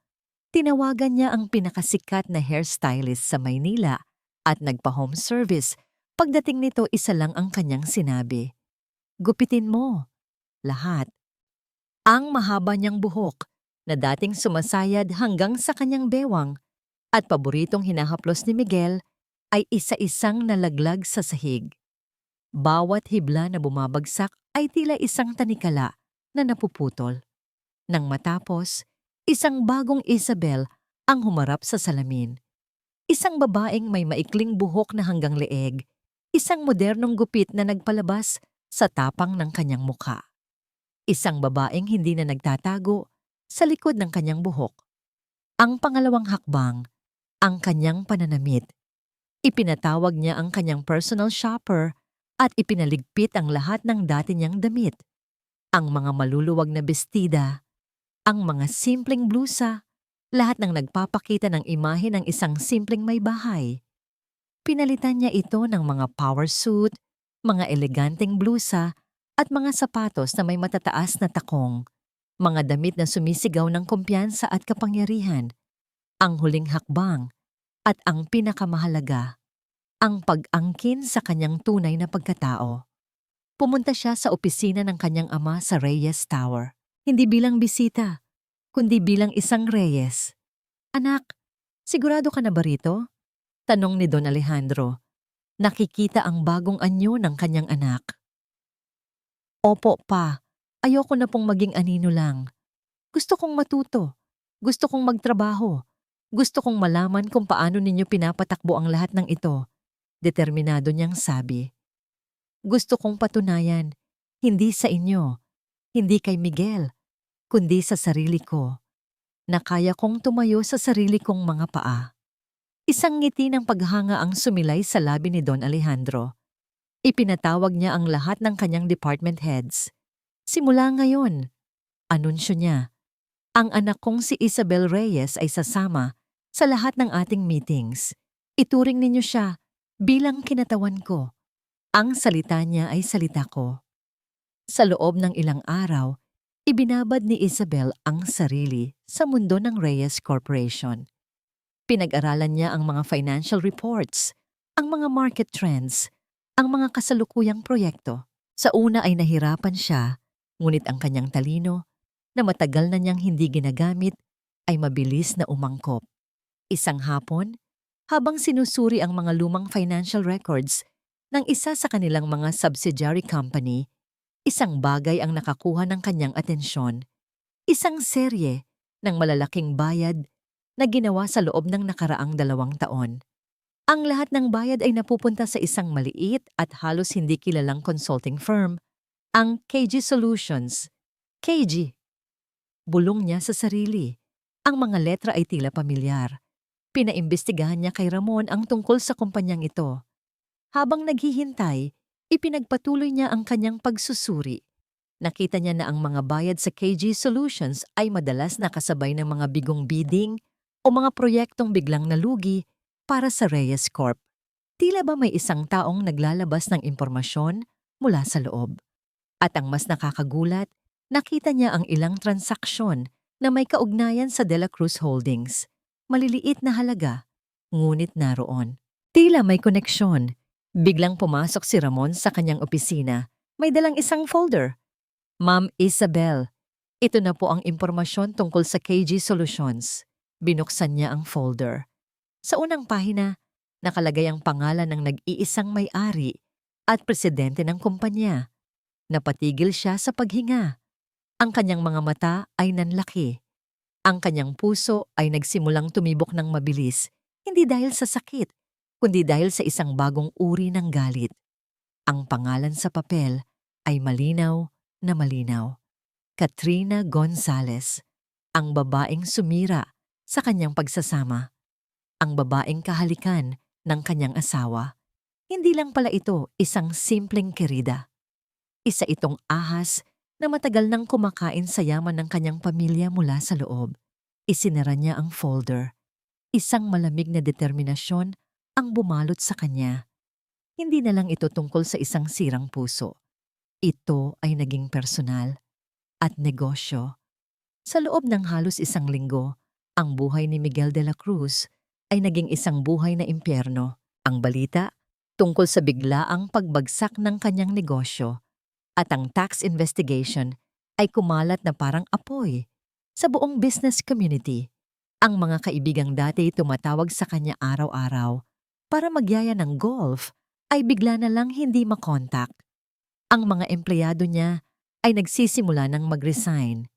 Tinawagan niya ang pinakasikat na hairstylist sa Maynila at nagpa-home service. Pagdating nito, isa lang ang kanyang sinabi. "Gupitin mo. Lahat." Ang mahaba niyang buhok na dating sumasayad hanggang sa kanyang bewang at paboritong hinahaplos ni Miguel ay isa-isang nalaglag sa sahig. Bawat hibla na bumabagsak ay tila isang tanikala na napuputol. Nang matapos, isang bagong Isabel ang humarap sa salamin. Isang babaeng may maikling buhok na hanggang leeg, isang modernong gupit na nagpalabas sa tapang ng kanyang mukha. Isang babaeng hindi na nagtatago sa likod ng kanyang buhok. Ang pangalawang hakbang, ang kanyang pananamit. Ipinatawag niya ang kanyang personal shopper at ipinaligpit ang lahat ng dati niyang damit. Ang mga maluluwag na bestida, ang mga simpleng blusa, lahat ng nagpapakita ng imahe ng isang simpleng may bahay. Pinalitan niya ito ng mga power suit, mga eleganteng blusa, at mga sapatos na may matataas na takong. Mga damit na sumisigaw ng kumpiyansa at kapangyarihan. Ang huling hakbang at ang pinakamahalaga, ang pag-angkin sa kanyang tunay na pagkatao. Pumunta siya sa opisina ng kanyang ama sa Reyes Tower. Hindi bilang bisita, kundi bilang isang Reyes. Anak, sigurado ka na ba rito? Tanong ni Don Alejandro. Nakikita ang bagong anyo ng kanyang anak. Opo pa, ayoko na pong maging anino lang. Gusto kong matuto. Gusto kong magtrabaho. Gusto kong malaman kung paano ninyo pinapatakbo ang lahat ng ito. Determinado niyang sabi. Gusto kong patunayan, hindi sa inyo, hindi kay Miguel, kundi sa sarili ko, na kaya kong tumayo sa sarili kong mga paa. Isang ngiti ng paghanga ang sumilay sa labi ni Don Alejandro. Ipinatawag niya ang lahat ng kanyang department heads. Simula ngayon, anunsyo niya, ang anak kong si Isabel Reyes ay sasama sa lahat ng ating meetings. Ituring ninyo siya bilang kinatawan ko. Ang salita niya ay salita ko. Sa loob ng ilang araw, ibinabad ni Isabel ang sarili sa mundo ng Reyes Corporation. Pinag-aralan niya ang mga financial reports, ang mga market trends, ang mga kasalukuyang proyekto. Sa una ay nahirapan siya, ngunit ang kanyang talino, na matagal na niyang hindi ginagamit, ay mabilis na umangkop. Isang hapon, habang sinusuri ang mga lumang financial records ng isa sa kanilang mga subsidiary company, isang bagay ang nakakuha ng kanyang atensyon. Isang serye ng malalaking bayad na ginawa sa loob ng nakaraang 2 taon. Ang lahat ng bayad ay napupunta sa isang maliit at halos hindi kilalang consulting firm, ang KG Solutions. KG. Bulong niya sa sarili. Ang mga letra ay tila pamilyar. Pinaimbestigahan niya kay Ramon ang tungkol sa kumpanyang ito. Habang naghihintay, ipinagpatuloy niya ang kanyang pagsusuri. Nakita niya na ang mga bayad sa KG Solutions ay madalas nakasabay ng mga bigong bidding o mga proyektong biglang nalugi para sa Reyes Corp. Tila ba may isang taong naglalabas ng impormasyon mula sa loob. At ang mas nakakagulat, nakita niya ang ilang transaksyon na may kaugnayan sa De La Cruz Holdings. Maliliit na halaga, ngunit naroon. Tila may koneksyon. Biglang pumasok si Ramon sa kanyang opisina. May dalang isang folder. Ma'am Isabel, ito na po ang impormasyon tungkol sa KG Solutions. Binuksan niya ang folder. Sa unang pahina, nakalagay ang pangalan ng nag-iisang may-ari at presidente ng kumpanya. Napatigil siya sa paghinga. Ang kanyang mga mata ay nanlaki. Ang kanyang puso ay nagsimulang tumibok ng mabilis, hindi dahil sa sakit, kundi dahil sa isang bagong uri ng galit. Ang pangalan sa papel ay malinaw na malinaw. Katrina Gonzalez, ang babaeng sumira sa kanyang pagsasama. Ang babaeng kahalikan ng kanyang asawa. Hindi lang pala ito isang simpleng kerida. Isa itong ahas na matagal nang kumakain sa yaman ng kanyang pamilya mula sa loob. Isinara niya ang folder. Isang malamig na determinasyon ang bumalot sa kanya. Hindi na lang ito tungkol sa isang sirang puso. Ito ay naging personal at negosyo. Sa loob ng halos 1 linggo, ang buhay ni Miguel de la Cruz ay naging isang buhay na impyerno. Ang balita tungkol sa biglaang pagbagsak ng kanyang negosyo at ang tax investigation ay kumalat na parang apoy sa buong business community. Ang mga kaibigang dati tumatawag sa kanya araw-araw para magyaya ng golf ay bigla na lang hindi makontak. Ang mga empleyado niya ay nagsisimula ng mag-resign.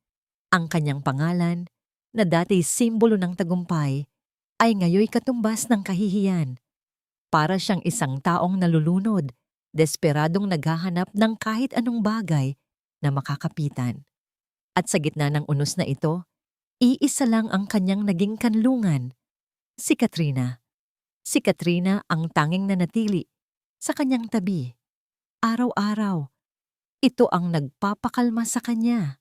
Ang kanyang pangalan, na dati simbolo ng tagumpay, ay ngayoy katumbas ng kahihiyan. Para siyang isang taong nalulunod, desperadong naghahanap ng kahit anong bagay na makakapitan. At sa gitna ng unos na ito, Iisa lang ang kanyang naging kanlungan, si Katrina. Si Katrina ang tanging nanatili sa kanyang tabi. Araw-araw, ito ang nagpapakalma sa kanya.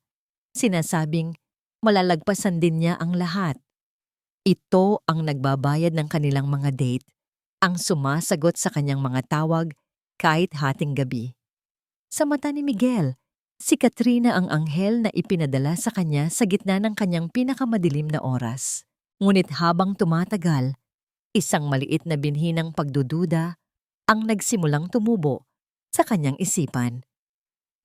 Sinasabing malalagpasan din niya ang lahat. Ito ang nagbabayad ng kanilang mga date, ang sumasagot sa kanyang mga tawag kahit hating gabi. Sa mata ni Miguel, si Katrina ang anghel na ipinadala sa kanya sa gitna ng kanyang pinakamadilim na oras. Ngunit habang tumatagal, isang maliit na binhi ng pagdududa ang nagsimulang tumubo sa kanyang isipan.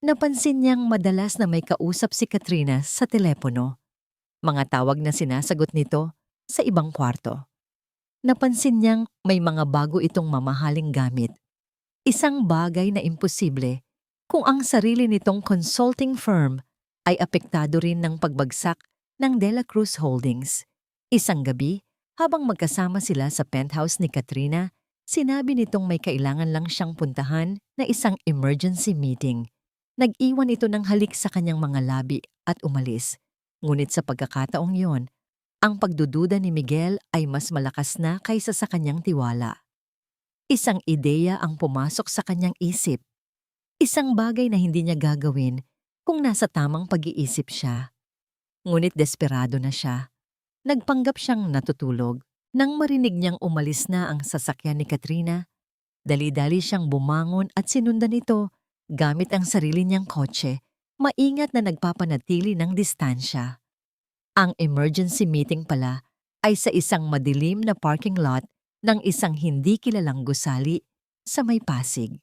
Napansin niyang madalas na may kausap si Katrina sa telepono. Mga tawag na sinasagot nito sa ibang kwarto. Napansin niyang may mga bago itong mamahaling gamit. Isang bagay na imposible kung ang sarili nitong consulting firm ay apektado rin ng pagbagsak ng De La Cruz Holdings. Isang gabi, habang magkasama sila sa penthouse ni Katrina, sinabi nitong may kailangan lang siyang puntahan na isang emergency meeting. Nag-iwan ito ng halik sa kanyang mga labi at umalis. Ngunit sa pagkakataong yon, ang pagdududa ni Miguel ay mas malakas na kaysa sa kanyang tiwala. Isang ideya ang pumasok sa kanyang isip. Isang bagay na hindi niya gagawin kung nasa tamang pag-iisip siya. Ngunit desperado na siya. Nagpanggap siyang natutulog. Nang marinig niyang umalis na ang sasakyan ni Katrina, dali-dali siyang bumangon at sinundan ito gamit ang sarili niyang kotse, maingat na nagpapanatili ng distansya. Ang emergency meeting pala ay sa isang madilim na parking lot ng isang hindi kilalang gusali sa may Pasig.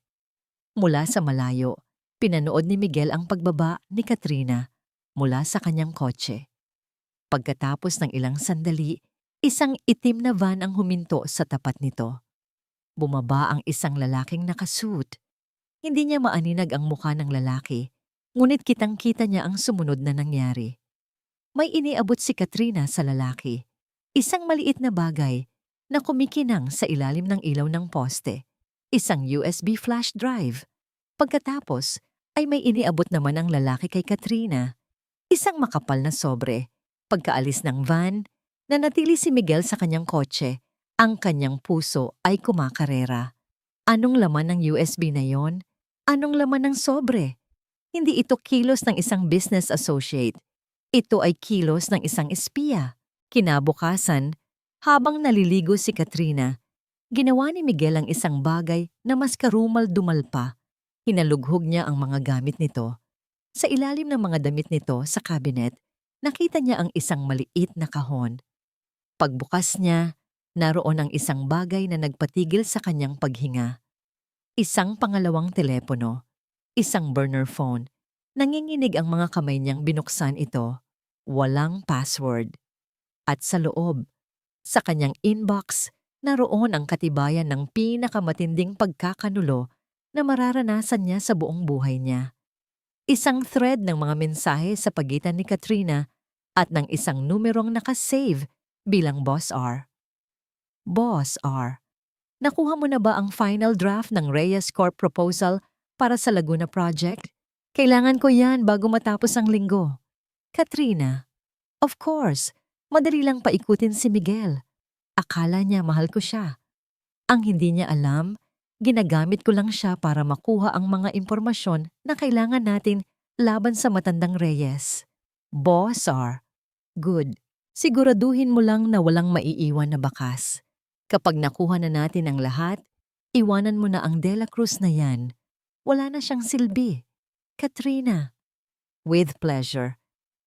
Mula sa malayo, pinanood ni Miguel ang pagbaba ni Katrina mula sa kanyang kotse. Pagkatapos ng ilang sandali, isang itim na van ang huminto sa tapat nito. Bumaba ang isang lalaking nakasuit. Hindi niya maaninag ang mukha ng lalaki, ngunit kitang-kita niya ang sumunod na nangyari. May iniabot si Katrina sa lalaki. Isang maliit na bagay na kumikinang sa ilalim ng ilaw ng poste. Isang USB flash drive. Pagkatapos ay may iniabot naman ang lalaki kay Katrina. Isang makapal na sobre. Pagkaalis ng van, nanatili si Miguel sa kanyang kotse. Ang kanyang puso ay kumakarera. Anong laman ng USB na yon? Anong laman ng sobre? Hindi ito kilos ng isang business associate. Ito ay kilos ng isang espiya. Kinabukasan, habang naliligo si Katrina, ginawa ni Miguel ang isang bagay na mas karumal-dumal pa. Hinalughog niya ang mga gamit nito. Sa ilalim ng mga damit nito sa cabinet, nakita niya ang isang maliit na kahon. Pagbukas niya, naroon ang isang bagay na nagpatigil sa kanyang paghinga. Isang pangalawang telepono, isang burner phone. Nanginginig ang mga kamay niyang binuksan ito. Walang password. At sa loob, sa kanyang inbox, naroon ang katibayan ng pinakamatinding pagkakanulo na mararanasan niya sa buong buhay niya. Isang thread ng mga mensahe sa pagitan ni Katrina at ng isang numerong nakasave bilang Boss R. Boss R, nakuha mo na ba ang final draft ng Reyes Corp proposal para sa Laguna Project? Kailangan ko yan bago matapos ang linggo. Katrina, of course, madali lang paikutin si Miguel. Akala niya mahal ko siya. Ang hindi niya alam, ginagamit ko lang siya para makuha ang mga impormasyon na kailangan natin laban sa matandang Reyes. Boss R, good. Siguraduhin mo lang na walang maiiwan na bakas. Kapag nakuha na natin ang lahat, iwanan mo na ang De La Cruz na yan. Wala na siyang silbi. Katrina. With pleasure.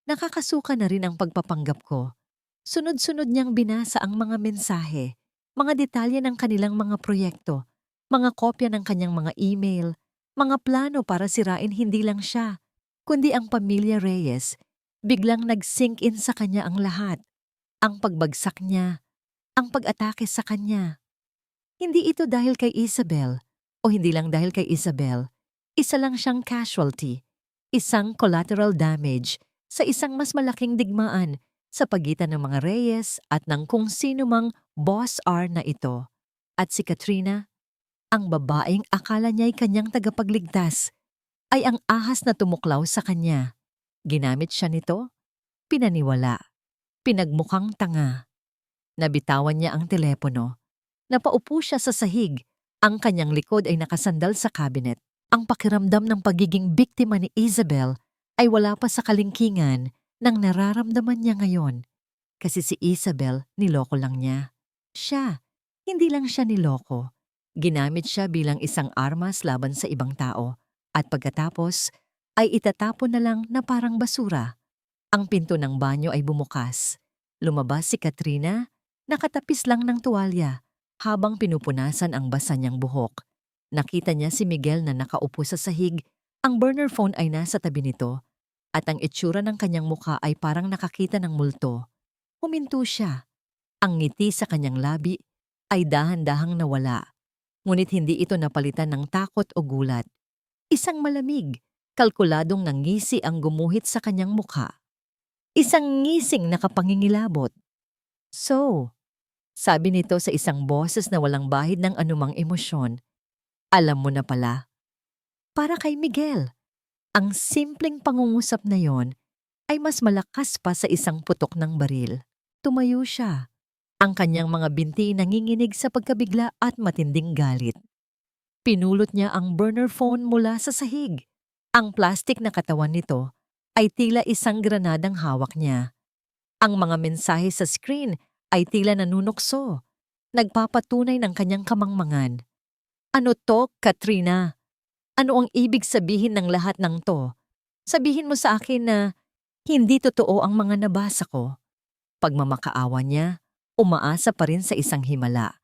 Nakakasuka na rin ang pagpapanggap ko. Sunod-sunod niyang binasa ang mga mensahe, mga detalye ng kanilang mga proyekto, mga kopya ng kanyang mga email, mga plano para sirain hindi lang siya, kundi ang pamilya Reyes. Biglang nag-sink in sa kanya ang lahat. Ang pagbagsak niya, ang pag-atake sa kanya. Hindi ito dahil kay Isabel, o hindi lang dahil kay Isabel. Isa lang siyang casualty, isang collateral damage sa isang mas malaking digmaan sa pagitan ng mga Reyes at ng kung sino mang Boss R na ito. At si Katrina, ang babaeng akala niya'y kanyang tagapagligtas, ay ang ahas na tumuklaw sa kanya. Ginamit siya nito, pinaniwala. Pinagmukhang tanga. Nabitawan niya ang telepono. Napaupo siya sa sahig. Ang kanyang likod ay nakasandal sa cabinet. Ang pakiramdam ng pagiging biktima ni Isabel ay wala pa sa kalingkingan ng nararamdaman niya ngayon. Kasi si Isabel, niloko lang niya. Siya, hindi lang siya niloko. Ginamit siya bilang isang armas laban sa ibang tao. At pagkatapos, ay itatapon na lang na parang basura. Ang pinto ng banyo ay bumukas. Lumabas si Katrina, nakatapis lang ng tuwalya, habang pinupunasan ang basa niyang buhok. Nakita niya si Miguel na nakaupo sa sahig, ang burner phone ay nasa tabi nito, at ang itsura ng kanyang mukha ay parang nakakita ng multo. Huminto siya. Ang ngiti sa kanyang labi ay dahan-dahang nawala, ngunit hindi ito napalitan ng takot o gulat. Isang malamig, kalkuladong nangisi ang gumuhit sa kanyang mukha. Isang ngising nakapangingilabot. So, sabi nito sa isang boses na walang bahid ng anumang emosyon, alam mo na pala. Para kay Miguel, ang simpleng pangungusap na yon ay mas malakas pa sa isang putok ng baril. Tumayo siya. Ang kanyang mga binti nanginginig sa pagkabigla at matinding galit. Pinulot niya ang burner phone mula sa sahig. Ang plastik na katawan nito ay tila isang granadang hawak niya. Ang mga mensahe sa screen ay tila nanunukso, nagpapatunay ng kanyang kamangmangan. Ano to, Katrina? Ano ang ibig sabihin ng lahat ng to? Sabihin mo sa akin na hindi totoo ang mga nabasa ko. Pagmamakaawa niya, umaasa pa rin sa isang himala.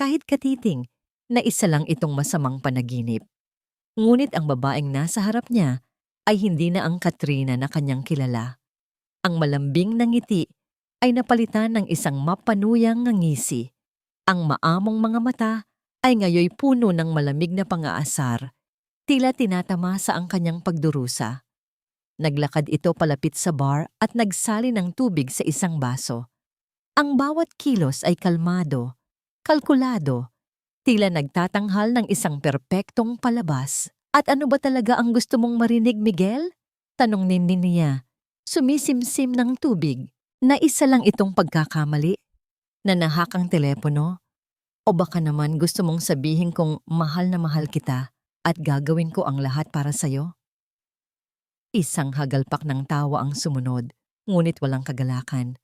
Kahit katiting, na isa lang itong masamang panaginip. Ngunit ang babaeng nasa harap niya ay hindi na ang Katrina na kanyang kilala. Ang malambing na ngiti ay napalitan ng isang mapanuyang ngisi. Ang maamong mga mata ay ngayoy puno ng malamig na pang-aasar, tila tinatamasa ang kanyang pagdurusa. Naglakad ito palapit sa bar at nagsali ng tubig sa isang baso. Ang bawat kilos ay kalmado, kalkulado, tila nagtatanghal ng isang perpektong palabas. At ano ba talaga ang gusto mong marinig, Miguel? Tanong niya, sumisimsim ng tubig, na isa lang itong pagkakamali, na nahak ang telepono, o baka naman gusto mong sabihin kong mahal na mahal kita at gagawin ko ang lahat para sa'yo? Isang hagalpak ng tawa ang sumunod, ngunit walang kagalakan.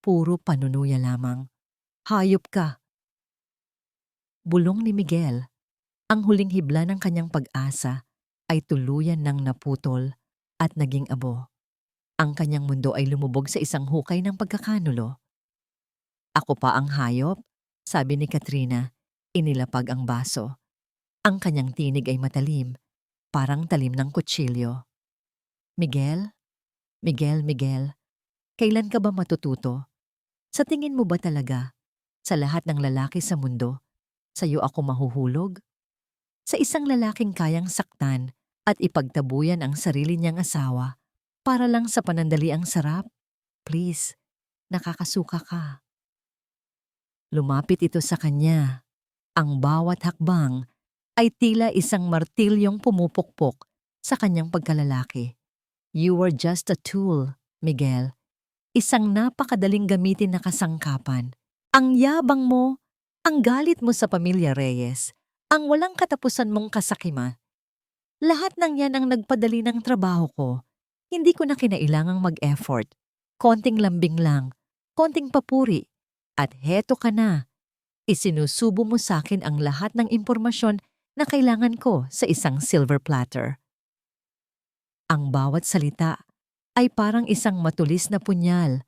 Puro panunuya lamang. Hayop ka! Bulong ni Miguel. Ang huling hibla ng kanyang pag-asa ay tuluyan ng naputol at naging abo. Ang kanyang mundo ay lumubog sa isang hukay ng pagkakanulo. Ako pa ang hayop, sabi ni Katrina, inilapag ang baso. Ang kanyang tinig ay matalim, parang talim ng kutsilyo. Miguel? Miguel, kailan ka ba matututo? Sa tingin mo ba talaga, sa lahat ng lalaki sa mundo, sa'yo ako mahuhulog? Sa isang lalaking kayang saktan at ipagtabuyan ang sarili niyang asawa para lang sa panandaliang sarap? Please, nakakasuka ka. Lumapit ito sa kanya. Ang bawat hakbang ay tila isang martilyong pumupukpok sa kanyang pagkalalaki. You were just a tool, Miguel. Isang napakadaling gamitin na kasangkapan. Ang yabang mo, ang galit mo sa pamilya Reyes, ang walang katapusan mong kasakiman. Lahat ng yan ang nagpadali ng trabaho ko. Hindi ko na kinailangang mag-effort. Konting lambing lang, konting papuri. At heto ka na. Isinusubo mo sa akin ang lahat ng impormasyon na kailangan ko sa isang silver platter. Ang bawat salita ay parang isang matulis na punyal,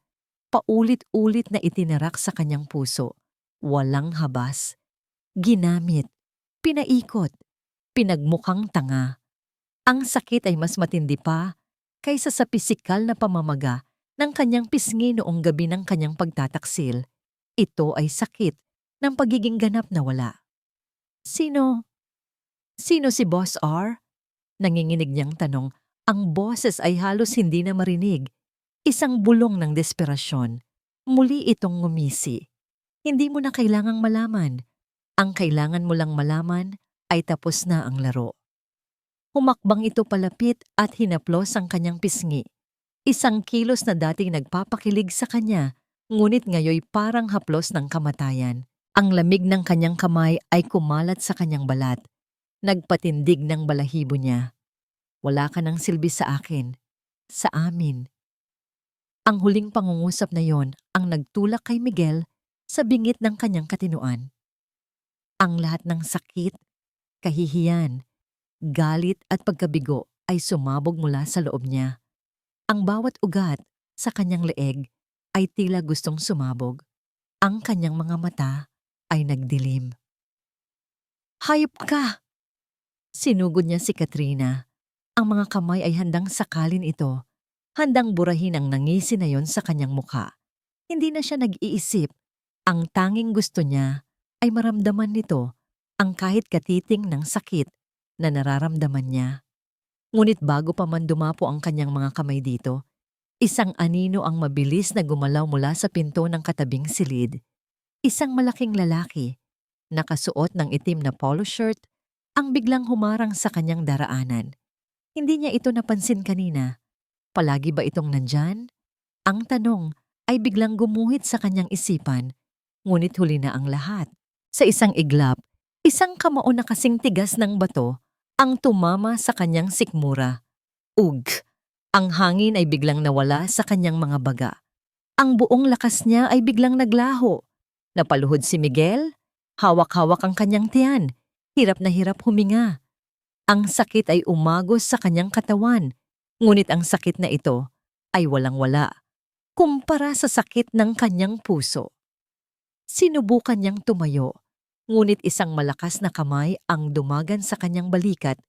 paulit-ulit na itinarak sa kanyang puso. Walang habas. Ginamit. Pinaikot, pinagmukhang tanga. Ang sakit ay mas matindi pa kaysa sa pisikal na pamamaga ng kanyang pisngi noong gabi ng kanyang pagtataksil. Ito ay sakit ng pagiging ganap na wala. Sino si Boss R? Nanginginig niyang tanong. Ang boses ay halos hindi na marinig. Isang bulong ng desperasyon. Muli itong ngumisi. Hindi mo na kailangang malaman. Ang kailangan mo lang malaman ay tapos na ang laro. Humakbang ito palapit at hinaplos ang kanyang pisngi. Isang kilos na dating nagpapakilig sa kanya Ngunit ngayoy parang haplos ng kamatayan. Ang lamig ng kanyang kamay ay kumalat sa kanyang balat. Nagpatindig ng balahibo niya. Wala ka ng silbi sa akin, sa amin. Ang huling pangungusap na yon ang nagtulak kay Miguel sa bingit ng kanyang katinuan. Ang lahat ng sakit, kahihiyan, galit at pagkabigo ay sumabog mula sa loob niya. Ang bawat ugat sa kanyang leeg ay tila gustong sumabog. Ang kanyang mga mata ay nagdilim. Hayop ka! Sinugod niya si Katrina. Ang mga kamay ay handang sakalin ito. Handang burahin ang nangisi na yon sa kanyang mukha. Hindi na siya nag-iisip. Ang tanging gusto niya ay maramdaman nito ang kahit katiting ng sakit na nararamdaman niya. Ngunit bago pa man dumapo ang kanyang mga kamay dito, isang anino ang mabilis na gumalaw mula sa pinto ng katabing silid. Isang malaking lalaki, nakasuot ng itim na polo shirt, ang biglang humarang sa kanyang daraanan. Hindi niya ito napansin kanina. Palagi ba itong nandyan? Ang tanong ay biglang gumuhit sa kanyang isipan, ngunit huli na ang lahat. Sa isang iglap, isang kamao na kasing tigas ng bato ang tumama sa kanyang sikmura. Ug! Ang hangin ay biglang nawala sa kanyang mga baga. Ang buong lakas niya ay biglang naglaho. Napaluhod si Miguel, hawak-hawak ang kanyang tiyan, hirap na hirap huminga. Ang sakit ay umagos sa kanyang katawan, ngunit ang sakit na ito ay walang-wala kumpara sa sakit ng kanyang puso. Sinubukan niyang tumayo, ngunit isang malakas na kamay ang dumagan sa kanyang balikat.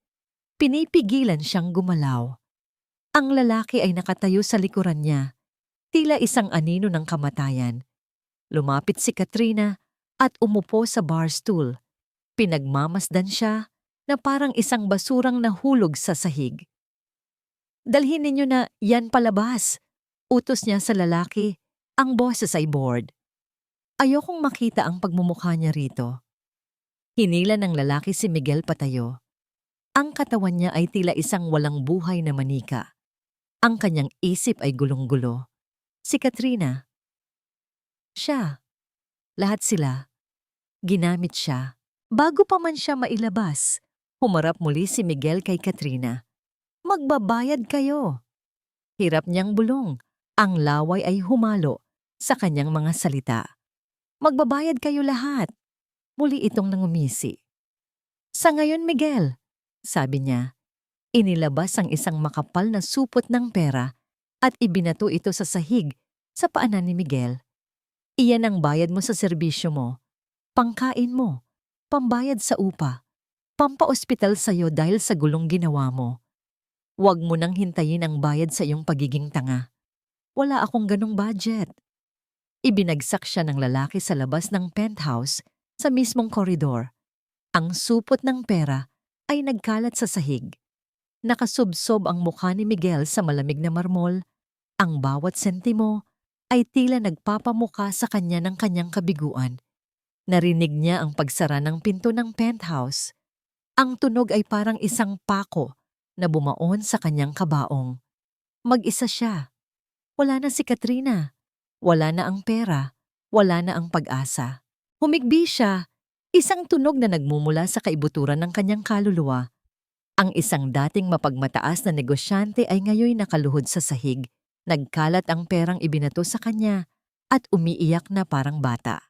Pinipigilan siyang gumalaw. Ang lalaki ay nakatayo sa likuran niya, tila isang anino ng kamatayan. Lumapit si Katrina at umupo sa bar stool. Pinagmamasdan siya na parang isang basurang nahulog sa sahig. Dalhin ninyo na yan palabas, utos niya sa lalaki. Ang boses ay bored. Ayokong makita ang pagmumukha niya rito. Hinila ng lalaki si Miguel patayo. Ang katawan niya ay tila isang walang buhay na manika. Ang kanyang isip ay gulong-gulo. Si Katrina. Siya. Lahat sila. Ginamit siya. Bago pa man siya mailabas, humarap muli si Miguel kay Katrina. Magbabayad kayo. Hirap niyang bulong. Ang laway ay humalo sa kanyang mga salita. Magbabayad kayo lahat. Muli itong nangumisi. Sa ngayon, Miguel, sabi niya, inilabas ang isang makapal na supot ng pera at ibinato ito sa sahig sa paanan ni Miguel. Iyan ang bayad mo sa serbisyo mo, pangkain mo, pambayad sa upa, pampaospital sa'yo dahil sa gulong ginawa mo. Huwag mo nang hintayin ang bayad sa iyong pagiging tanga. Wala akong ganong budget. Ibinagsak siya ng lalaki sa labas ng penthouse sa mismong koridor. Ang supot ng pera ay nagkalat sa sahig. Nakasubsob ang mukha ni Miguel sa malamig na marmol. Ang bawat sentimo ay tila nagpapamuka sa kanya ng kanyang kabiguan. Narinig niya ang pagsara ng pinto ng penthouse. Ang tunog ay parang isang pako na bumaon sa kanyang kabaong. Mag-isa siya. Wala na si Katrina. Wala na ang pera. Wala na ang pag-asa. Humigbi siya. Isang tunog na nagmumula sa kaibuturan ng kanyang kaluluwa. Ang isang dating mapagmataas na negosyante ay ngayoy nakaluhod sa sahig. Nagkalat ang perang ibinato sa kanya at umiiyak na parang bata.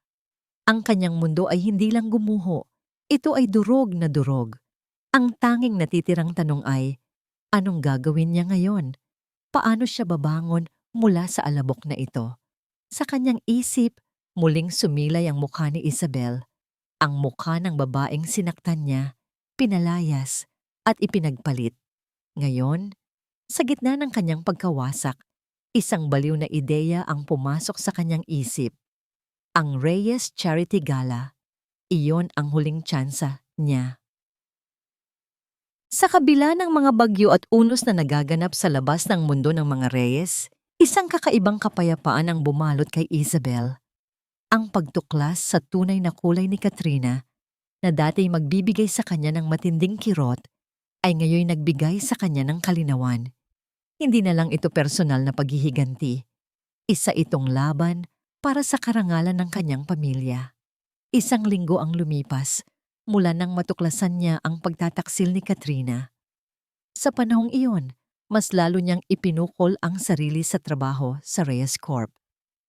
Ang kanyang mundo ay hindi lang gumuho. Ito ay durog na durog. Ang tanging natitirang tanong ay, anong gagawin niya ngayon? Paano siya babangon mula sa alabok na ito? Sa kanyang isip, muling sumilay ang mukha ni Isabel. Ang mukha ng babaeng sinaktan niya, pinalayas at ipinagpalit. Ngayon, sa gitna ng kanyang pagkawasak, isang baliw na ideya ang pumasok sa kanyang isip. Ang Reyes Charity Gala, iyon ang huling tsansa niya. Sa kabila ng mga bagyo at unos na nagaganap sa labas ng mundo ng mga Reyes, isang kakaibang kapayapaan ang bumalot kay Isabel. Ang pagtuklas sa tunay na kulay ni Katrina, na dati magbibigay sa kanya ng matinding kirot, ay ngayoy nagbigay sa kanya ng kalinawan. Hindi na lang ito personal na paghihiganti. Isa itong laban para sa karangalan ng kanyang pamilya. Isang linggo ang lumipas mula nang matuklasan niya ang pagtataksil ni Katrina. Sa panahong iyon, mas lalo niyang ipinukol ang sarili sa trabaho sa Reyes Corp.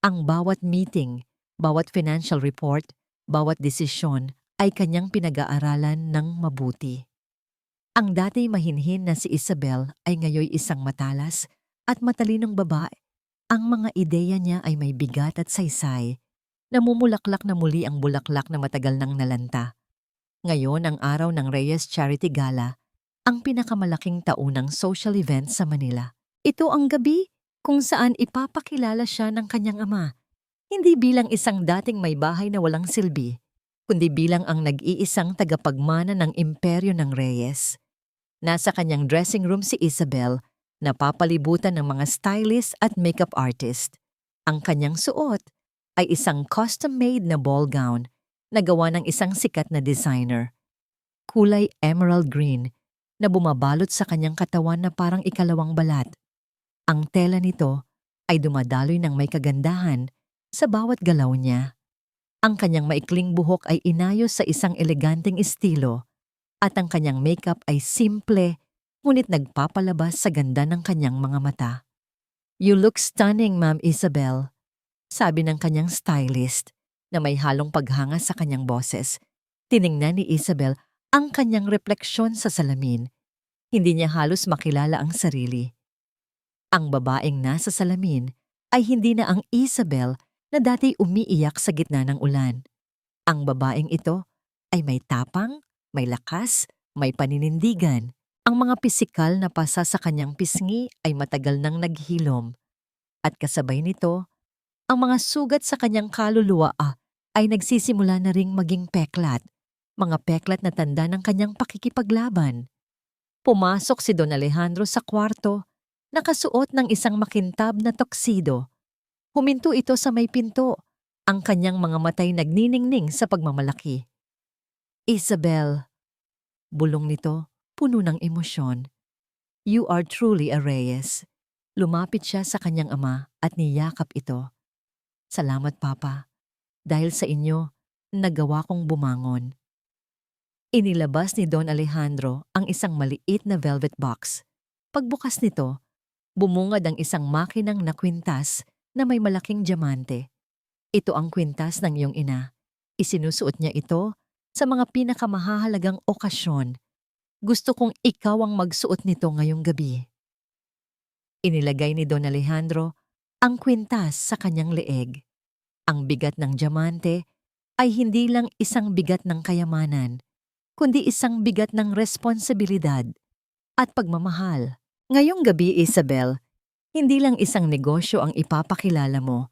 Ang bawat meeting, bawat financial report, bawat desisyon ay kanyang pinag-aaralan ng mabuti. Ang dati mahinhin na si Isabel ay ngayoy isang matalas at matalinong babae. Ang mga ideya niya ay may bigat at saysay. Namumulaklak na muli ang bulaklak na matagal nang nalanta. Ngayon ang araw ng Reyes Charity Gala, ang pinakamalaking taunang social event sa Manila. Ito ang gabi kung saan ipapakilala siya ng kanyang ama, hindi bilang isang dating may bahay na walang silbi, kundi bilang ang nag-iisang tagapagmana ng imperyo ng Reyes. Nasa kanyang dressing room si Isabel, napapalibutan ng mga stylist at makeup artist. Ang kanyang suot ay isang custom-made na ball gown na gawa ng isang sikat na designer. Kulay emerald green na bumabalot sa kanyang katawan na parang ikalawang balat. Ang tela nito ay dumadaloy ng may kagandahan sa bawat galaw niya. Ang kanyang maikling buhok ay inayos sa isang eleganteng estilo at ang kanyang makeup ay simple ngunit nagpapalabas sa ganda ng kanyang mga mata. "You look stunning, Ma'am Isabel," sabi ng kanyang stylist na may halong paghanga sa kanyang boses. Tiningnan ni Isabel ang kanyang refleksyon sa salamin. Hindi niya halos makilala ang sarili. Ang babaeng nasa salamin ay hindi na ang Isabel na dati umiiyak sa gitna ng ulan. Ang babaeng ito ay may tapang, may lakas, may paninindigan. Ang mga pisikal na pasa sa kanyang pisngi ay matagal nang naghilom. At kasabay nito, ang mga sugat sa kanyang kaluluwa ay nagsisimula na ring maging peklat. Mga peklat na tanda ng kanyang pakikipaglaban. Pumasok si Don Alejandro sa kwarto, nakasuot ng isang makintab na tuxedo. Huminto ito sa may pinto, ang kanyang mga matay nagniningning sa pagmamalaki. "Isabel," bulong nito, puno ng emosyon. "You are truly a Reyes." Lumapit siya sa kanyang ama at niyakap ito. "Salamat, Papa. Dahil sa inyo, nagawa kong bumangon." Inilabas ni Don Alejandro ang isang maliit na velvet box. Pagbukas nito, bumungad ang isang makinang na kwintas na may malaking diamante. "Ito ang kwintas ng iyong ina. Isinusuot niya ito sa mga pinakamahalagang okasyon. Gusto kong ikaw ang magsuot nito ngayong gabi." Inilagay ni Don Alejandro ang kwintas sa kanyang leeg. Ang bigat ng diamante ay hindi lang isang bigat ng kayamanan, kundi isang bigat ng responsibilidad at pagmamahal. Ngayong gabi, Isabel, hindi lang isang negosyo ang ipapakilala mo.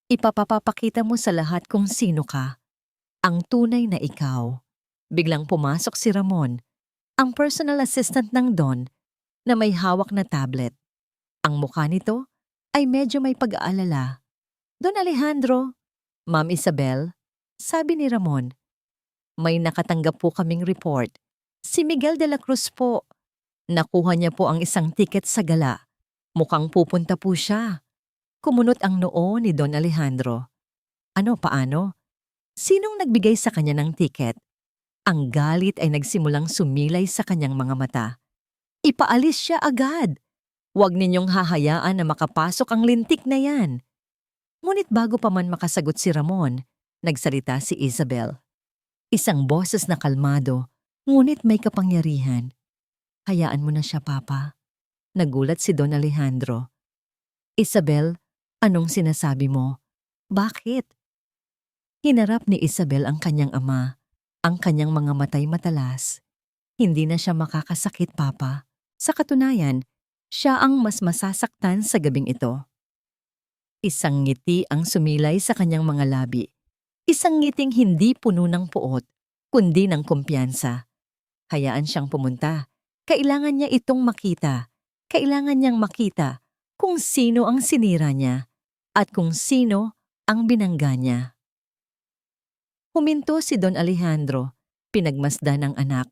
Ipapapakita mo sa lahat kung sino ka. Ang tunay na ikaw. Biglang pumasok si Ramon, ang personal assistant ng Don, na may hawak na tablet. Ang mukha nito ay medyo may pag-aalala. "Don Alejandro, Ma'am Isabel," sabi ni Ramon, "may nakatanggap po kaming report. Si Miguel de la Cruz po. Nakuha niya po ang isang tiket sa gala. Mukhang pupunta po siya." Kumunot ang noo ni Don Alejandro. "Ano, paano? Sinong nagbigay sa kanya ng tiket?" Ang galit ay nagsimulang sumilay sa kanyang mga mata. "Ipaalis siya agad. Huwag ninyong hahayaan na makapasok ang lintik na yan." Ngunit bago pa man makasagot si Ramon, nagsalita si Isabel. Isang boses na kalmado, ngunit may kapangyarihan. "Hayaan mo na siya, Papa." Nagulat si Don Alejandro. "Isabel, anong sinasabi mo? Bakit?" Hinarap ni Isabel ang kanyang ama, ang kanyang mga matay matalas. "Hindi na siya makakasakit, Papa. Sa katunayan, siya ang mas masasaktan sa gabing ito." Isang ngiti ang sumilay sa kanyang mga labi. Isang ngiting hindi puno ng puot, kundi ng kumpiyansa. Hayaan siyang pumunta. Kailangan niya itong makita. Kailangan niyang makita kung sino ang sinira niya at kung sino ang binangga niya. Huminto si Don Alejandro, pinagmasdan ng anak.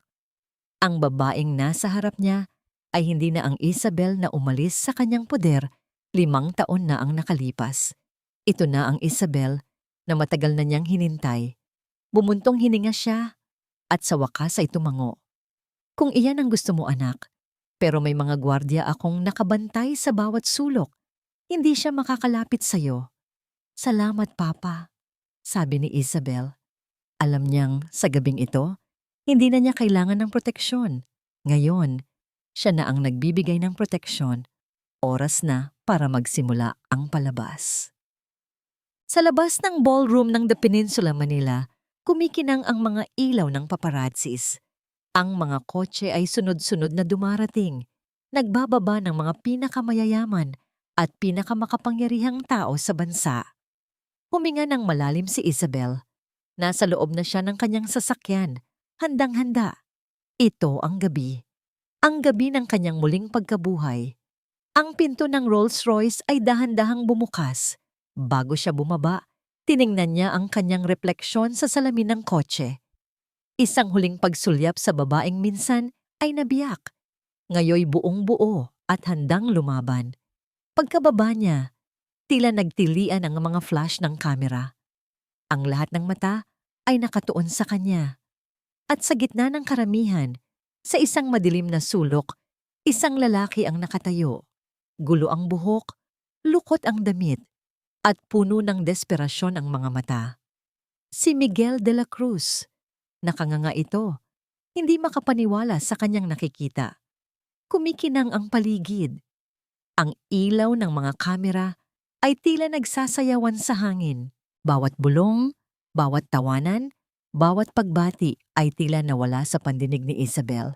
Ang babaeng nasa harap niya ay hindi na ang Isabel na umalis sa kanyang poder 5 taon na ang nakalipas. Ito na ang Isabel na matagal na niyang hinintay. Bumuntong hininga siya at sa wakas ay tumango. Kung iyan ang gusto mo anak, pero may mga gwardya akong nakabantay sa bawat sulok. Hindi siya makakalapit sa'yo. Salamat, Papa, sabi ni Isabel. Alam niyang sa gabing ito, hindi na niya kailangan ng proteksyon. Ngayon, siya na ang nagbibigay ng proteksyon. Oras na para magsimula ang palabas. Sa labas ng ballroom ng The Peninsula, Manila, kumikinang ang mga ilaw ng paparazzis. Ang mga kotse ay sunod-sunod na dumarating, nagbababa ng mga pinakamayayaman at pinakamakapangyarihang tao sa bansa. Huminga ng malalim si Isabel. Nasa loob na siya ng kanyang sasakyan, handang-handa. Ito ang gabi. Ang gabi ng kanyang muling pagkabuhay. Ang pinto ng Rolls-Royce ay dahan-dahang bumukas. Bago siya bumaba, tiningnan niya ang kanyang refleksyon sa salamin ng kotse. Isang huling pagsulyap sa babaeng minsan ay nabiyak. Ngayoy buong-buo at handang lumaban. Pagkababa niya, tila nagtilian ang mga flash ng kamera. Ang lahat ng mata ay nakatuon sa kanya. At sa gitna ng karamihan, sa isang madilim na sulok, isang lalaki ang nakatayo. Gulo ang buhok, lukot ang damit, at puno ng desperasyon ang mga mata. Si Miguel de la Cruz. Nakanganga ito, hindi makapaniwala sa kanyang nakikita. Kumikinang ang paligid. Ang ilaw ng mga kamera ay tila nagsasayawan sa hangin. Bawat bulong, bawat tawanan, bawat pagbati ay tila nawala sa pandinig ni Isabel.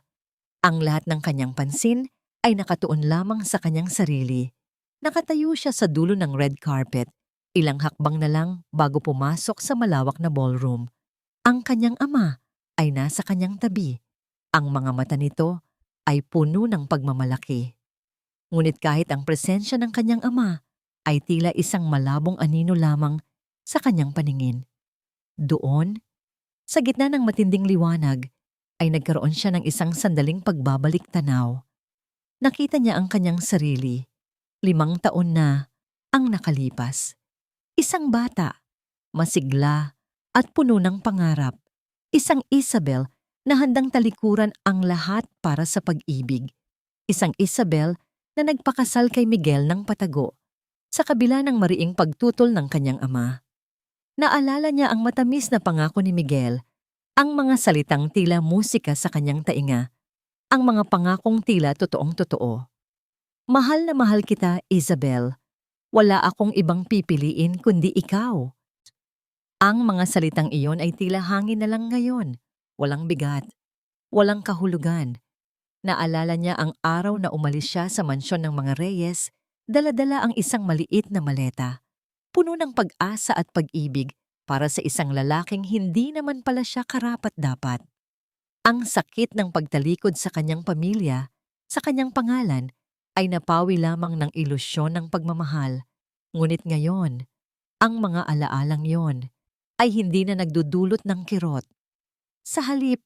Ang lahat ng kanyang pansin ay nakatuon lamang sa kanyang sarili. Nakatayo siya sa dulo ng red carpet, ilang hakbang na lang bago pumasok sa malawak na ballroom. Ang kanyang ama ay nasa kanyang tabi. Ang mga mata nito ay puno ng pagmamalaki. Ngunit kahit ang presensya ng kanyang ama ay tila isang malabong anino lamang sa kanyang paningin. Doon, sa gitna ng matinding liwanag, ay nagkaroon siya ng isang sandaling pagbabalik tanaw. Nakita niya ang kanyang sarili. 5 taon na ang nakalipas. Isang bata, masigla at puno ng pangarap. Isang Isabel na handang talikuran ang lahat para sa pag-ibig. Isang Isabel na nagpakasal kay Miguel ng patago sa kabila ng mariing pagtutol ng kanyang ama. Naalala niya ang matamis na pangako ni Miguel, ang mga salitang tila musika sa kanyang tainga, ang mga pangakong tila totoong-totoo. Mahal na mahal kita, Isabel. Wala akong ibang pipiliin kundi ikaw. Ang mga salitang iyon ay tila hangin na lang ngayon. Walang bigat, walang kahulugan. Naalala niya ang araw na umalis siya sa mansyon ng mga Reyes, dala-dala ang isang maliit na maleta, puno ng pag-asa at pag-ibig para sa isang lalaking hindi naman pala siya karapat-dapat. Ang sakit ng pagtalikod sa kanyang pamilya, sa kanyang pangalan, ay napawi lamang ng ilusyon ng pagmamahal. Ngunit ngayon, ang mga alaalang yon ay hindi na nagdudulot ng kirot. Sa halip,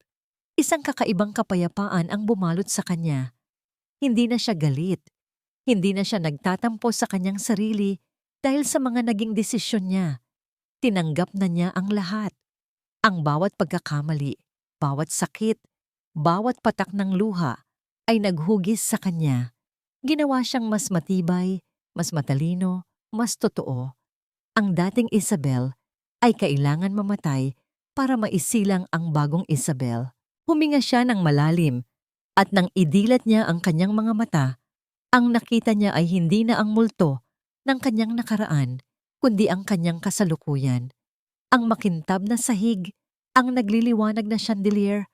isang kakaibang kapayapaan ang bumalot sa kanya. Hindi na siya galit. Hindi na siya nagtatampo sa kanyang sarili dahil sa mga naging desisyon niya. Tinanggap na niya ang lahat. Ang bawat pagkakamali, bawat sakit, bawat patak ng luha ay naghugis sa kanya. Ginawa siyang mas matibay, mas matalino, mas totoo. Ang dating Isabel ay kailangan mamatay para maisilang ang bagong Isabel. Huminga siya ng malalim at nang idilat niya ang kanyang mga mata, ang nakita niya ay hindi na ang multo ng kanyang nakaraan, kundi ang kanyang kasalukuyan. Ang makintab na sahig, ang nagliliwanag na chandelier,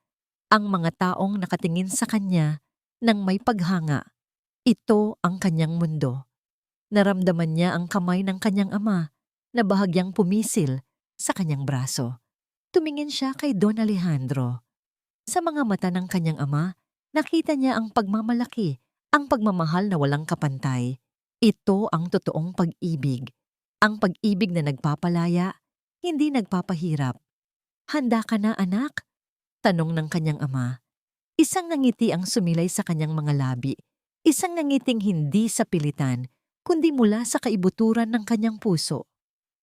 ang mga taong nakatingin sa kanya nang may paghanga. Ito ang kanyang mundo. Naramdaman niya ang kamay ng kanyang ama na bahagyang pumisil sa kanyang braso. Tumingin siya kay Don Alejandro. Sa mga mata ng kanyang ama, nakita niya ang pagmamalaki, ang pagmamahal na walang kapantay. Ito ang totoong pag-ibig. Ang pag-ibig na nagpapalaya, hindi nagpapahirap. Handa ka na, anak? Tanong ng kanyang ama. Isang ngiti ang sumilay sa kanyang mga labi. Isang nangiting hindi sa pilitan, kundi mula sa kaibuturan ng kanyang puso.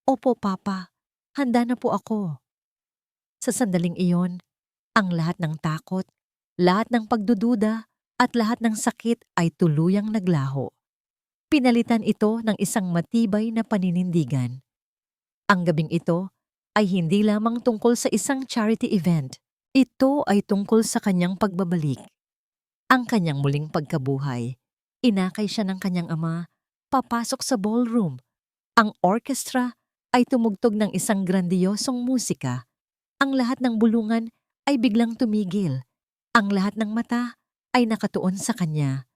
Opo, Papa. Handa na po ako. Sa sandaling iyon, ang lahat ng takot, lahat ng pagdududa, at lahat ng sakit ay tuluyang naglaho. Pinalitan ito ng isang matibay na paninindigan. Ang gabing ito ay hindi lamang tungkol sa isang charity event. Ito ay tungkol sa kanyang pagbabalik. Ang kanyang muling pagkabuhay. Inakay siya ng kanyang ama, papasok sa ballroom. Ang orchestra ay tumugtog ng isang grandiyosong musika. Ang lahat ng bulungan ay biglang tumigil. Ang lahat ng mata ay nakatuon sa kanya.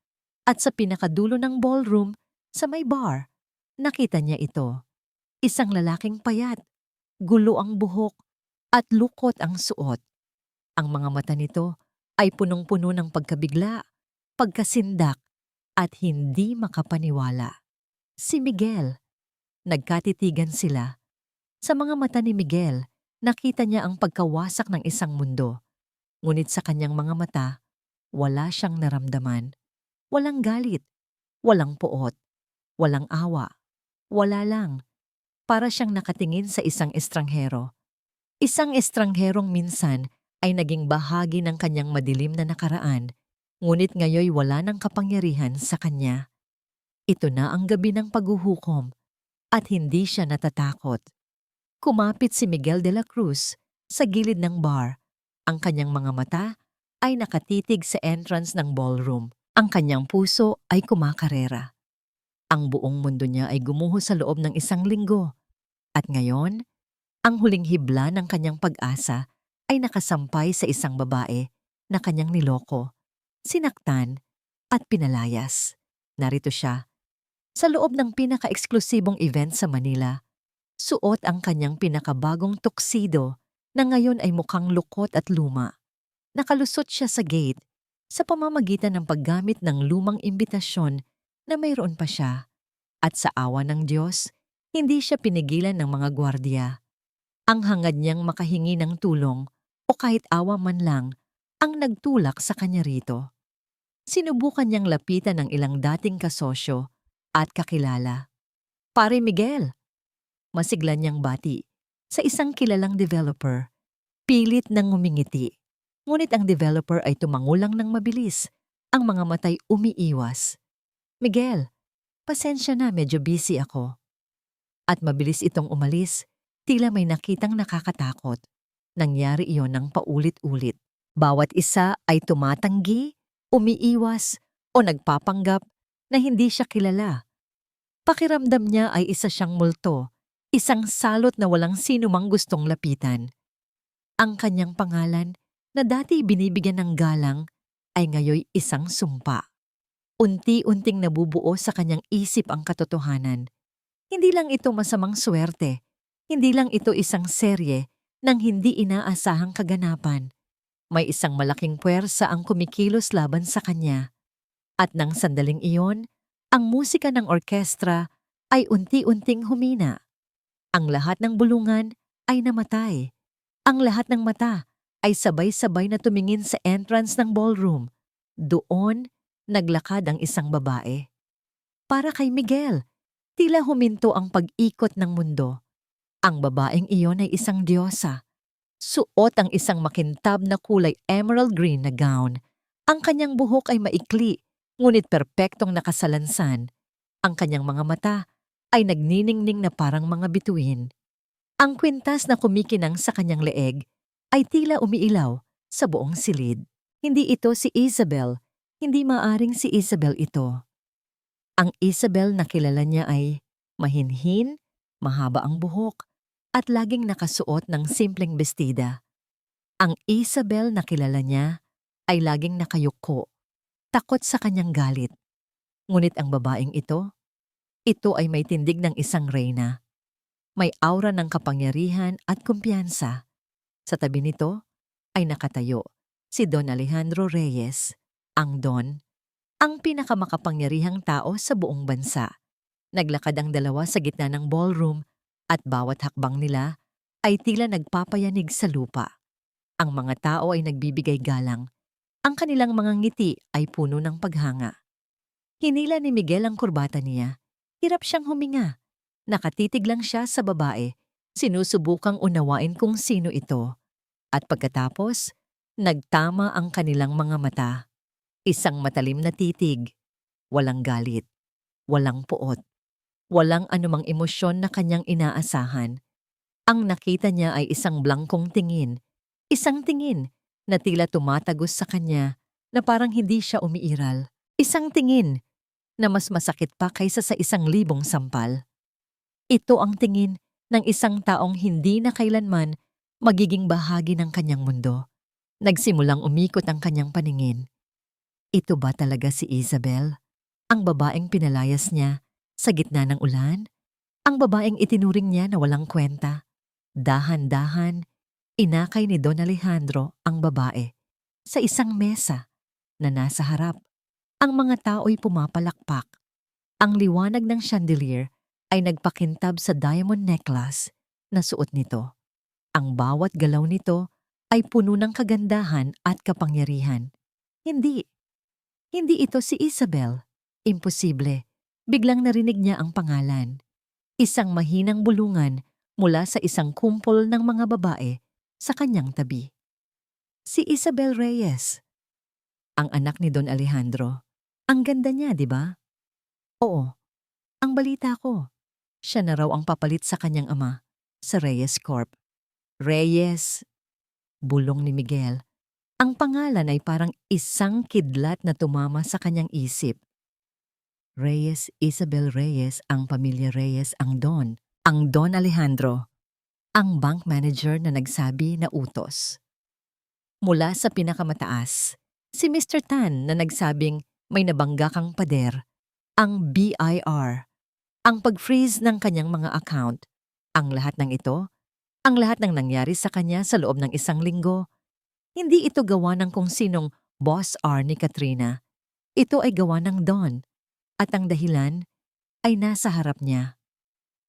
At sa pinakadulo ng ballroom, sa may bar, nakita niya ito. Isang lalaking payat, gulo ang buhok, at lukot ang suot. Ang mga mata nito ay punong-puno ng pagkabigla, pagkasindak, at hindi makapaniwala. Si Miguel. Nagkatitigan sila. Sa mga mata ni Miguel, nakita niya ang pagkawasak ng isang mundo. Ngunit sa kanyang mga mata, wala siyang naramdaman. Walang galit, walang puot, walang awa, wala lang. Para siyang nakatingin sa isang estranghero. Isang estrangherong minsan ay naging bahagi ng kanyang madilim na nakaraan, ngunit ngayoy wala ng kapangyarihan sa kanya. Ito na ang gabi ng paghuhukom at hindi siya natatakot. Kumapit si Miguel de la Cruz sa gilid ng bar. Ang kanyang mga mata ay nakatitig sa entrance ng ballroom. Ang kanyang puso ay kumakarera. Ang buong mundo niya ay gumuho sa loob ng isang linggo. At ngayon, ang huling hibla ng kanyang pag-asa ay nakasampay sa isang babae na kanyang niloko, sinaktan, at pinalayas. Narito siya, sa loob ng pinaka-eksklusibong event sa Manila. Suot ang kanyang pinakabagong tuxedo na ngayon ay mukhang lukot at luma. Nakalusot siya sa gate sa pamamagitan ng paggamit ng lumang imbitasyon na mayroon pa siya. At sa awa ng Diyos, hindi siya pinigilan ng mga gwardiya. Ang hangad niyang makahingi ng tulong o kahit awa man lang ang nagtulak sa kanya rito. Sinubukan niyang lapitan ng ilang dating kasosyo at kakilala. Pare Miguel, masigla niyang bati sa isang kilalang developer. Pilit nang ngumingiti. Ngunit ang developer ay tumangulang ng mabilis. Ang mga matay umiiwas. Miguel, pasensya na, medyo busy ako. At mabilis itong umalis, tila may nakitang nakakatakot. Nangyari iyon ng paulit-ulit. Bawat isa ay tumatanggi, umiiwas, o nagpapanggap na hindi siya kilala. Pakiramdam niya ay isa siyang multo, isang salot na walang sino mang gustong lapitan. Ang kanyang pangalan na dati binibigyan ng galang ay ngayoy isang sumpa. Unti-unting nabubuo sa kanyang isip ang katotohanan. Hindi lang ito masamang swerte. Hindi lang ito isang serye ng hindi inaasahang kaganapan. May isang malaking puwersa ang kumikilos laban sa kanya. At nang sandaling iyon, ang musika ng orkestra ay unti-unting humina. Ang lahat ng bulungan ay namatay. Ang lahat ng mata ay sabay-sabay na tumingin sa entrance ng ballroom. Doon, naglakad ang isang babae. Para kay Miguel, tila huminto ang pag-ikot ng mundo. Ang babaeng iyon ay isang diyosa. Suot ang isang makintab na kulay emerald green na gown. Ang kanyang buhok ay maikli, ngunit perpektong nakasalansan. Ang kanyang mga mata ay nagniningning na parang mga bituin. Ang kwintas na kumikinang sa kanyang leeg ay tila umiilaw sa buong silid. Hindi ito si Isabel. Hindi maaring si Isabel ito. Ang Isabel na kilala niya ay mahinhin, mahaba ang buhok, at laging nakasuot ng simpleng bestida. Ang Isabel na kilala niya ay laging nakayuko, takot sa kanyang galit. Ngunit ang babaeng ito ay may tindig ng isang reyna. May aura ng kapangyarihan at kumpiyansa. Sa tabi nito ay nakatayo si Don Alejandro Reyes, ang Don, ang pinakamakapangyarihang tao sa buong bansa. Naglakad ang dalawa sa gitna ng ballroom at bawat hakbang nila ay tila nagpapayanig sa lupa. Ang mga tao ay nagbibigay galang. Ang kanilang mga ngiti ay puno ng paghanga. Hinila ni Miguel ang kurbata niya. Hirap siyang huminga. Nakatitig lang siya sa babae, sinusubukang unawain kung sino ito. At pagkatapos, nagtama ang kanilang mga mata. Isang matalim na titig, walang galit, walang puot, walang anumang emosyon na kanyang inaasahan. Ang nakita niya ay isang blangkong tingin, isang tingin na tila tumatagos sa kanya na parang hindi siya umiiral. Isang tingin na mas masakit pa kaysa sa 1,000 sampal. Ito ang tingin ng isang taong hindi na kailanman magiging bahagi ng kanyang mundo. Nagsimulang umikot ang kanyang paningin. Ito ba talaga si Isabel? Ang babaeng pinalayas niya sa gitna ng ulan? Ang babaeng itinuring niya na walang kwenta? Dahan-dahan, inakay ni Don Alejandro ang babae sa isang mesa na nasa harap. Ang mga tao'y pumapalakpak. Ang liwanag ng chandelier ay nagpakintab sa diamond necklace na suot nito. Ang bawat galaw nito ay puno ng kagandahan at kapangyarihan. Hindi, hindi ito si Isabel. Imposible. Biglang narinig niya ang pangalan. Isang mahinang bulungan mula sa isang kumpol ng mga babae sa kanyang tabi. Si Isabel Reyes, ang anak ni Don Alejandro. Ang ganda niya, di ba? Oo, ang balita ko. Siya na raw ang papalit sa kanyang ama, sa Reyes Corp. Reyes, bulong ni Miguel. Ang pangalan ay parang isang kidlat na tumama sa kanyang isip. Reyes, Isabel Reyes, ang pamilya Reyes, ang Don Alejandro, ang bank manager na nagsabi na utos. Mula sa pinakamataas, si Mr. Tan na nagsabing may nabangga kang pader, ang BIR, ang pag-freeze ng kanyang mga account, ang lahat ng ito, ang lahat ng nangyari sa kanya sa loob ng 1 linggo, hindi ito gawa ng kung sinong boss R ni Katrina. Ito ay gawa ng Don. At ang dahilan ay nasa harap niya.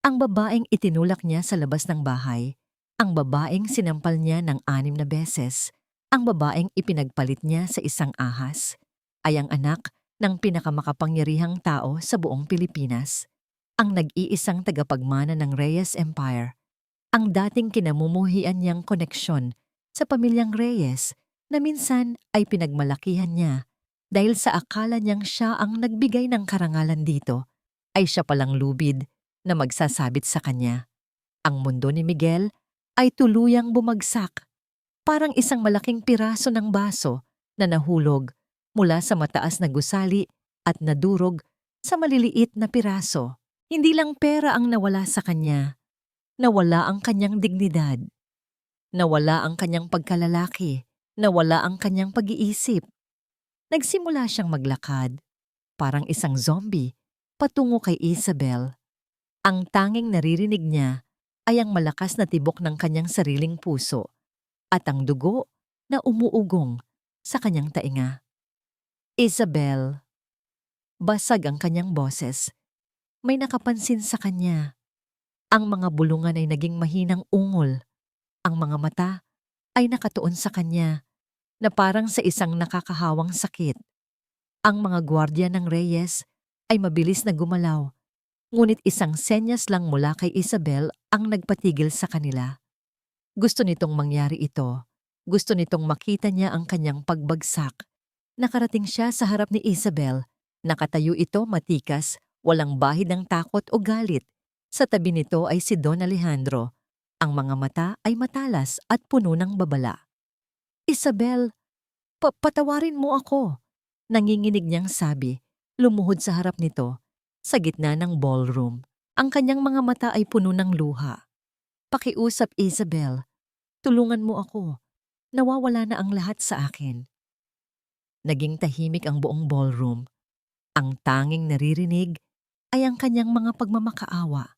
Ang babaeng itinulak niya sa labas ng bahay, ang babaeng sinampal niya ng 6 na beses, ang babaeng ipinagpalit niya sa isang ahas, ay ang anak ng pinakamakapangyarihang tao sa buong Pilipinas, ang nag-iisang tagapagmana ng Reyes Empire, ang dating kinamumuhian niyang koneksyon sa pamilyang Reyes na minsan ay pinagmalakihan niya dahil sa akala niyang siya ang nagbigay ng karangalan dito, ay siya palang lubid na magsasabit sa kanya. Ang mundo ni Miguel ay tuluyang bumagsak, parang isang malaking piraso ng baso na nahulog mula sa mataas na gusali at nadurog sa maliliit na piraso. Hindi lang pera ang nawala sa kanya, nawala ang kanyang dignidad, nawala ang kanyang pagkalalaki, nawala ang kanyang pag-iisip. Nagsimula siyang maglakad, parang isang zombie, patungo kay Isabel. Ang tanging naririnig niya ay ang malakas na tibok ng kanyang sariling puso at ang dugo na umuugong sa kanyang tainga. Isabel. Basag ang kanyang boses. May nakapansin sa kanya. Ang mga bulungan ay naging mahinang ungol. Ang mga mata ay nakatuon sa kanya na parang sa isang nakakahawang sakit. Ang mga gwardiya ng Reyes ay mabilis na gumalaw, ngunit isang senyas lang mula kay Isabel ang nagpatigil sa kanila. Gusto nitong mangyari ito. Gusto nitong makita niya ang kanyang pagbagsak. Nakarating siya sa harap ni Isabel. Nakatayo ito matikas, walang bahid ng takot o galit. Sa tabi nito ay si Don Alejandro. Ang mga mata ay matalas at puno ng babala. Isabel, patawarin mo ako. Nanginginig niyang sabi, lumuhod sa harap nito, sa gitna ng ballroom. Ang kanyang mga mata ay puno ng luha. Pakiusap, Isabel. Tulungan mo ako. Nawawala na ang lahat sa akin. Naging tahimik ang buong ballroom. Ang tanging naririnig ay ang kanyang mga pagmamakaawa.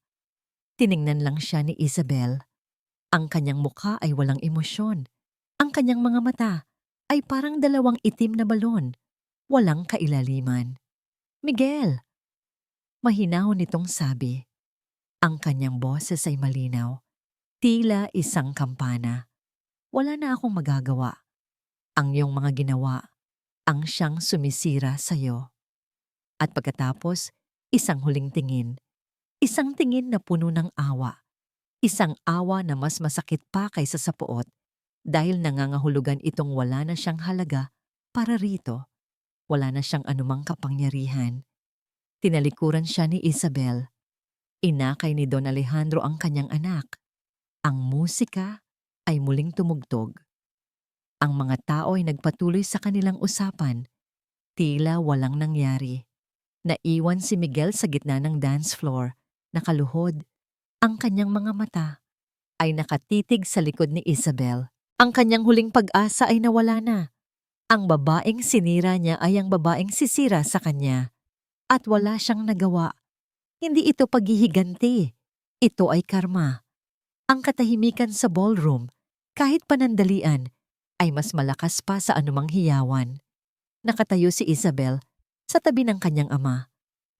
Tiningnan lang siya ni Isabel. Ang kanyang mukha ay walang emosyon. Ang kanyang mga mata ay parang 2 itim na balon. Walang kailaliman. Miguel! Mahinahon nitong sabi. Ang kanyang boses ay malinaw. Tila isang kampana. Wala na akong magagawa. Ang iyong mga ginawa, ang siyang sumisira sa'yo. At pagkatapos, isang huling tingin. Isang tingin na puno ng awa. Isang awa na mas masakit pa kaysa sa puot dahil nangangahulugan itong wala na siyang halaga para rito. Wala na siyang anumang kapangyarihan. Tinalikuran siya ni Isabel. Inakay ni Don Alejandro ang kanyang anak. Ang musika ay muling tumugtog. Ang mga tao ay nagpatuloy sa kanilang usapan. Tila walang nangyari. Naiwan si Miguel sa gitna ng dance floor, nakaluhod. Ang kanyang mga mata ay nakatitig sa likod ni Isabel. Ang kanyang huling pag-asa ay nawala na. Ang babaeng sinira niya ay ang babaeng sisira sa kanya. At wala siyang nagawa. Hindi ito paghihiganti. Ito ay karma. Ang katahimikan sa ballroom, kahit panandalian, ay mas malakas pa sa anumang hiyawan. Nakatayo si Isabel sa tabi ng kanyang ama.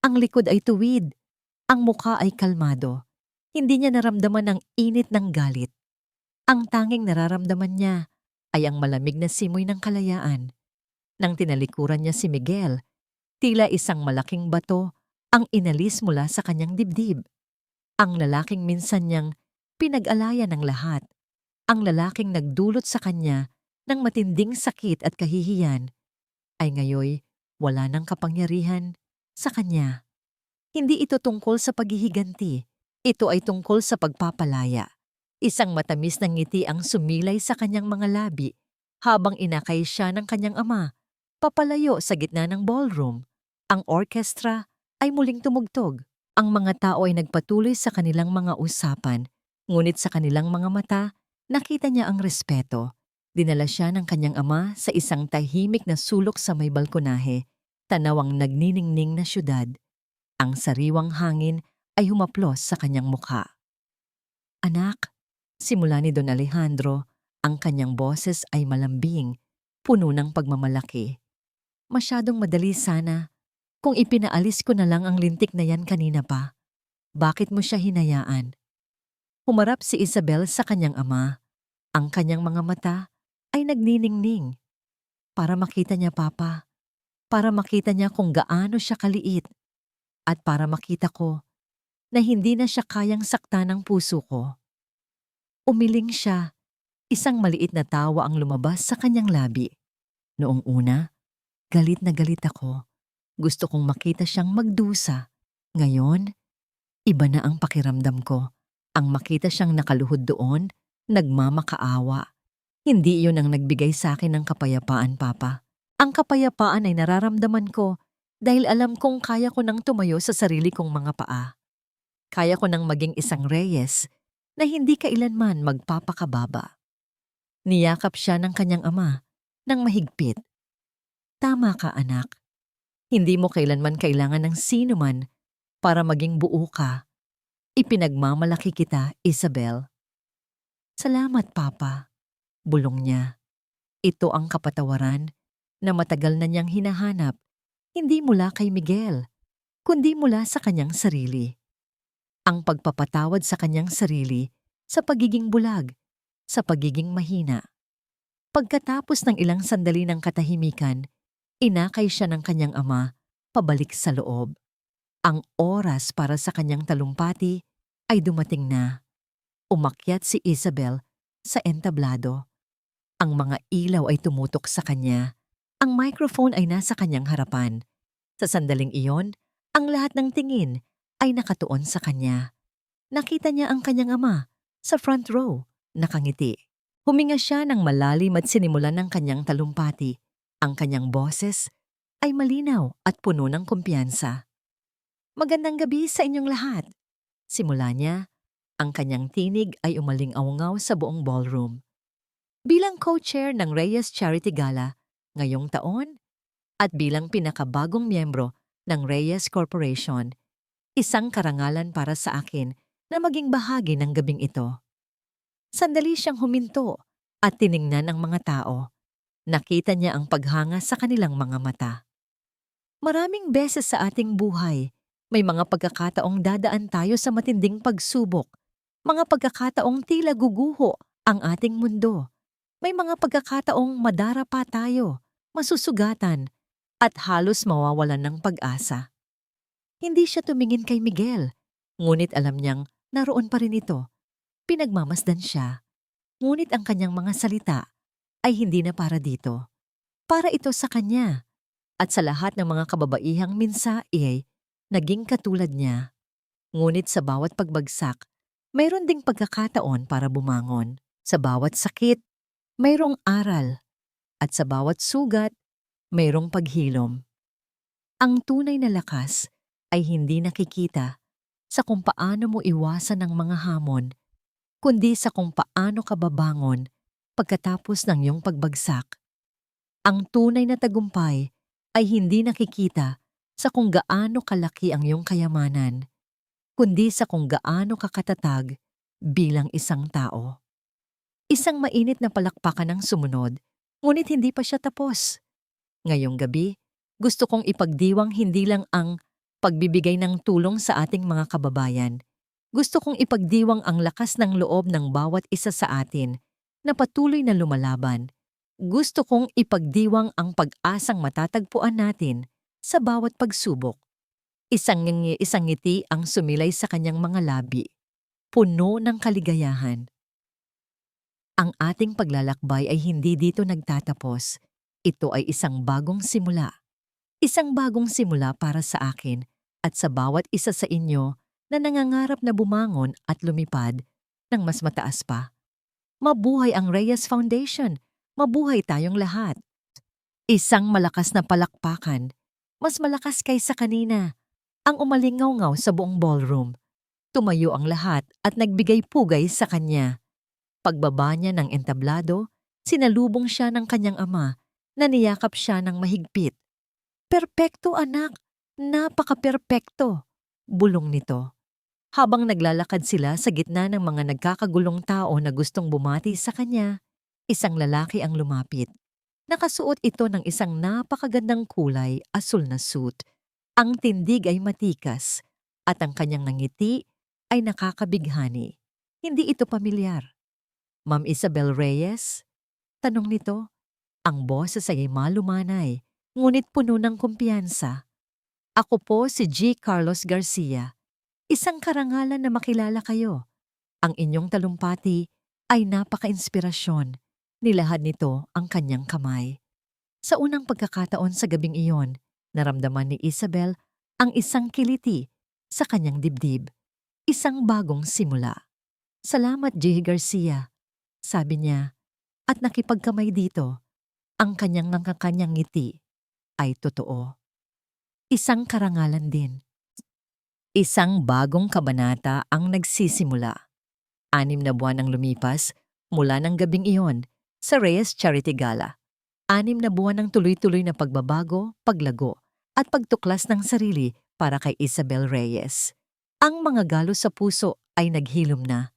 Ang likod ay tuwid. Ang mukha ay kalmado. Hindi niya naramdaman ang init ng galit. Ang tanging nararamdaman niya ay ang malamig na simoy ng kalayaan. Nang tinalikuran niya si Miguel, tila isang malaking bato ang inalis mula sa kanyang dibdib. Ang lalaking minsan niyang pinag-alaya ng lahat. Ang lalaking nagdulot sa kanya ng matinding sakit at kahihiyan ay ngayoy wala ng kapangyarihan sa kanya. Hindi ito tungkol sa paghihiganti. Ito ay tungkol sa pagpapalaya. Isang matamis na ngiti ang sumilay sa kanyang mga labi habang inakay siya ng kanyang ama. Papalayo sa gitna ng ballroom. Ang orkestra ay muling tumugtog. Ang mga tao ay nagpatuloy sa kanilang mga usapan, ngunit sa kanilang mga mata, nakita niya ang respeto. Dinala siya ng kanyang ama sa isang tahimik na sulok sa may balkonahe, tanaw ang nagniningning na syudad. Ang sariwang hangin ay humaplos sa kanyang mukha. Anak, simula ni Don Alejandro, ang kanyang boses ay malambing, puno ng pagmamalaki. Masyadong madali sana kung ipinaalis ko na lang ang lintik na yan kanina pa. Bakit mo siya hinayaan? Humarap si Isabel sa kanyang ama. Ang kanyang mga mata ay nagniningning. Para makita niya, Papa. Para makita niya kung gaano siya kaliit. At para makita ko na hindi na siya kayang sakta ng puso ko. Umiling siya. Isang maliit na tawa ang lumabas sa kanyang labi. Noong una, galit na galit ako. Gusto kong makita siyang magdusa. Ngayon, iba na ang pakiramdam ko. Ang makita siyang nakaluhod doon, nagmamakaawa. Hindi iyon ang nagbigay sa akin ng kapayapaan, Papa. Ang kapayapaan ay nararamdaman ko dahil alam kong kaya ko nang tumayo sa sarili kong mga paa. Kaya ko nang maging isang Reyes na hindi kailanman magpapakababa. Niyakap siya ng kanyang ama ng mahigpit. Tama ka, anak. Hindi mo kailanman kailangan ng sino man para maging buo ka. Ipinagmamalaki kita, Isabel. Salamat, Papa. Bulong niya. Ito ang kapatawaran na matagal na niyang hinahanap, hindi mula kay Miguel, kundi mula sa kanyang sarili. Ang pagpapatawad sa kanyang sarili sa pagiging bulag, sa pagiging mahina. Pagkatapos ng ilang sandali ng katahimikan, inakay siya ng kanyang ama pabalik sa loob. Ang oras para sa kanyang talumpati ay dumating na. Umakyat si Isabel sa entablado. Ang mga ilaw ay tumutok sa kanya. Ang microphone ay nasa kanyang harapan. Sa sandaling iyon, ang lahat ng tingin ay nakatuon sa kanya. Nakita niya ang kanyang ama sa front row, nakangiti. Huminga siya ng malalim at sinimulan ng kanyang talumpati. Ang kanyang boses ay malinaw at puno ng kumpiyansa. Magandang gabi sa inyong lahat. Simula niya, ang kanyang tinig ay umaling-awngaw sa buong ballroom. Bilang co-chair ng Reyes Charity Gala ngayong taon at bilang pinakabagong miyembro ng Reyes Corporation, isang karangalan para sa akin na maging bahagi ng gabing ito. Sandali siyang huminto at tiningnan ang mga tao. Nakita niya ang paghanga sa kanilang mga mata. Maraming beses sa ating buhay, may mga pagkakataong dadaan tayo sa matinding pagsubok. Mga pagkakataong tila guguho ang ating mundo. May mga pagkakataong madarapa tayo, masusugatan, at halos mawawalan ng pag-asa. Hindi siya tumingin kay Miguel, Ngunit alam niyang naroon pa rin ito. Pinagmamasdan siya. Ngunit ang kanyang mga salita ay hindi na para dito. Para ito sa kanya at sa lahat ng mga kababaihang minsa ay naging katulad niya. Ngunit sa bawat pagbagsak, mayroon ding pagkakataon para bumangon. Sa bawat sakit, mayroong aral. At sa bawat sugat, mayroong paghilom. Ang tunay na lakas ay hindi nakikita sa kung paano mo iwasan ang mga hamon, kundi sa kung paano ka babangon pagkatapos ng iyong pagbagsak. Ang tunay na tagumpay ay hindi nakikita sa kung gaano kalaki ang iyong kayamanan, kundi sa kung gaano ka katatag bilang isang tao. Isang mainit na palakpakan ang sumunod, ngunit hindi pa siya tapos. Ngayong gabi, gusto kong ipagdiwang hindi lang ang pagbibigay ng tulong sa ating mga kababayan. Gusto kong ipagdiwang ang lakas ng loob ng bawat isa sa atin na patuloy na lumalaban. Gusto kong ipagdiwang ang pag-asang matatagpuan natin sa bawat pagsubok. Isang ngiti ang sumilay sa kanyang mga labi, puno ng kaligayahan. Ang ating paglalakbay ay hindi dito nagtatapos. Ito ay isang bagong simula. Isang bagong simula para sa akin at sa bawat isa sa inyo na nangangarap na bumangon at lumipad ng mas mataas pa. Mabuhay ang Reyes Foundation. Mabuhay tayong lahat. Isang malakas na palakpakan, mas malakas kaysa kanina, ang umalingaw-ngaw sa buong ballroom. Tumayo ang lahat at nagbigay pugay sa kanya. Pagbaba niya ng entablado, sinalubong siya ng kanyang ama na niyakap siya ng mahigpit. "Perpekto anak, napaka-perpekto," bulong nito. Habang naglalakad sila sa gitna ng mga nagkakagulong tao na gustong bumati sa kanya, isang lalaki ang lumapit. Nakasuot ito ng isang napakagandang kulay asul na suit. Ang tindig ay matikas at ang kanyang ngiti ay nakakabighani. Hindi ito pamilyar. "Ma'am Isabel Reyes?" tanong nito. Ang boses ay malumanay, ngunit puno ng kumpiyansa. "Ako po si G. Carlos Garcia. Isang karangalan na makilala kayo. Ang inyong talumpati ay napaka-inspirasyon." Nilahad nito ang kanyang kamay. Sa unang pagkakataon sa gabing iyon, naramdaman ni Isabel ang isang kiliti sa kanyang dibdib. Isang bagong simula. "Salamat, G. Garcia," sabi niya, at nakipagkamay dito. Ang kanyang nakakanyang ngiti ay totoo. Isang karangalan din. Isang bagong kabanata ang nagsisimula. 6 na buwan ang lumipas mula ng gabing iyon sa Reyes Charity Gala. 6 na buwan ng tuloy-tuloy na pagbabago, paglago, at pagtuklas ng sarili para kay Isabel Reyes. Ang mga galo sa puso ay naghilom na,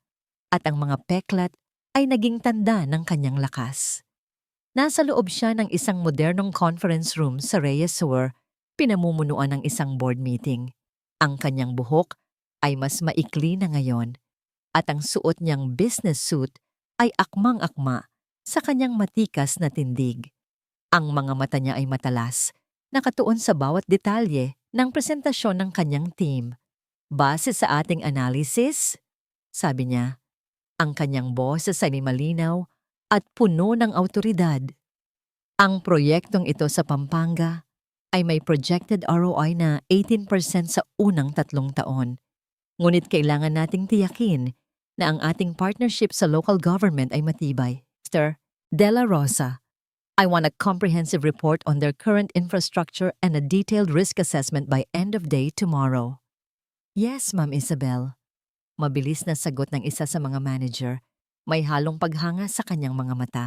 at ang mga peklat ay naging tanda ng kanyang lakas. Nasa loob siya ng isang modernong conference room sa Reyes Sewer, pinamumunuan ng isang board meeting. Ang kanyang buhok ay mas maikli na ngayon, at ang suot niyang business suit ay akmang-akma sa kanyang matikas na tindig. Ang mga mata niya ay matalas, nakatuon sa bawat detalye ng presentasyon ng kanyang team. "Base sa ating analysis," sabi niya, ang kanyang boses ay malinaw at puno ng awtoridad. "Ang proyektong ito sa Pampanga ay may projected ROI na 18% sa unang 3 taon. Ngunit kailangan nating tiyakin na ang ating partnership sa local government ay matibay. Mr. De La Rosa, I want a comprehensive report on their current infrastructure and a detailed risk assessment by end of day tomorrow." "Yes, Ma'am Isabel." Mabilis na sagot ng isa sa mga manager, may halong paghanga sa kanyang mga mata.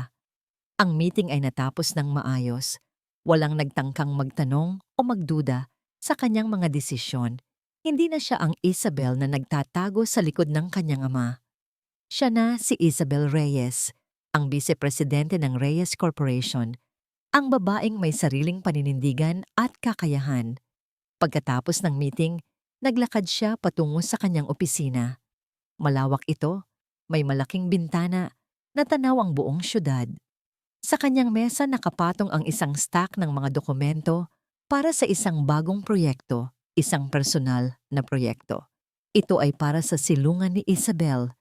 Ang meeting ay natapos ng maayos. Walang nagtangkang magtanong o magduda sa kanyang mga desisyon. Hindi na siya ang Isabel na nagtatago sa likod ng kanyang ama. Siya na si Isabel Reyes, ang vice-presidente ng Reyes Corporation, ang babaeng may sariling paninindigan at kakayahan. Pagkatapos ng meeting, naglakad siya patungo sa kanyang opisina. Malawak ito, may malaking bintana na tanaw ang buong syudad. Sa kanyang mesa nakapatong ang isang stack ng mga dokumento para sa isang bagong proyekto, isang personal na proyekto. Ito ay para sa silungan ni Isabel,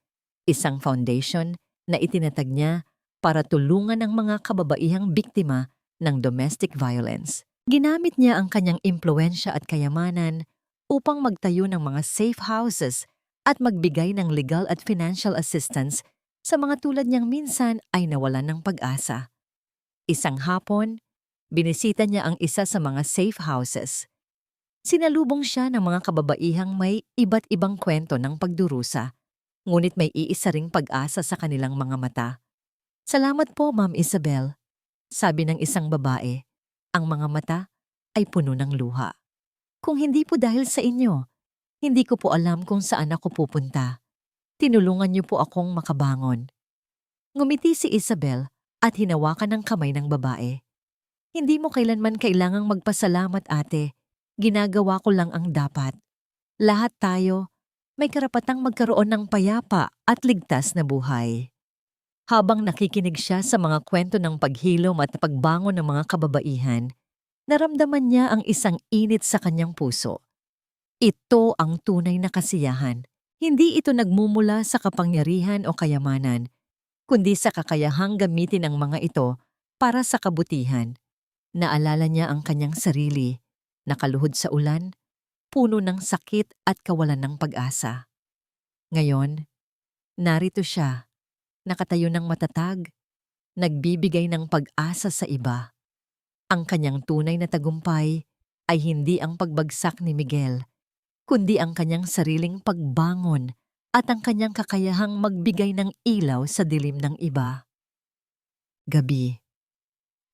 isang foundation na itinatag niya para tulungan ang mga kababaihang biktima ng domestic violence. Ginamit niya ang kanyang impluensya at kayamanan upang magtayo ng mga safe houses at magbigay ng legal at financial assistance sa mga tulad niyang minsan ay nawalan ng pag-asa. Isang hapon, binisita niya ang isa sa mga safe houses. Sinalubong siya ng mga kababaihang may iba't ibang kwento ng pagdurusa, ngunit may iisa ring pag-asa sa kanilang mga mata. "Salamat po, Ma'am Isabel," sabi ng isang babae. Ang mga mata ay puno ng luha. "Kung hindi po dahil sa inyo, hindi ko po alam kung saan ako pupunta. Tinulungan niyo po akong makabangon." Ngumiti si Isabel at hinawakan ng kamay ng babae. "Hindi mo kailanman kailangang magpasalamat, ate. Ginagawa ko lang ang dapat. Lahat tayo may karapatang magkaroon ng payapa at ligtas na buhay." Habang nakikinig siya sa mga kwento ng paghilom at pagbangon ng mga kababaihan, naramdaman niya ang isang init sa kanyang puso. Ito ang tunay na kasiyahan. Hindi ito nagmumula sa kapangyarihan o kayamanan, kundi sa kakayahang gamitin ang mga ito para sa kabutihan. Naalala niya ang kanyang sarili, nakaluhod sa ulan, puno ng sakit at kawalan ng pag-asa. Ngayon, narito siya, nakatayo ng matatag, nagbibigay ng pag-asa sa iba. Ang kanyang tunay na tagumpay ay hindi ang pagbagsak ni Miguel, kundi ang kanyang sariling pagbangon at ang kanyang kakayahang magbigay ng ilaw sa dilim ng iba. Gabi.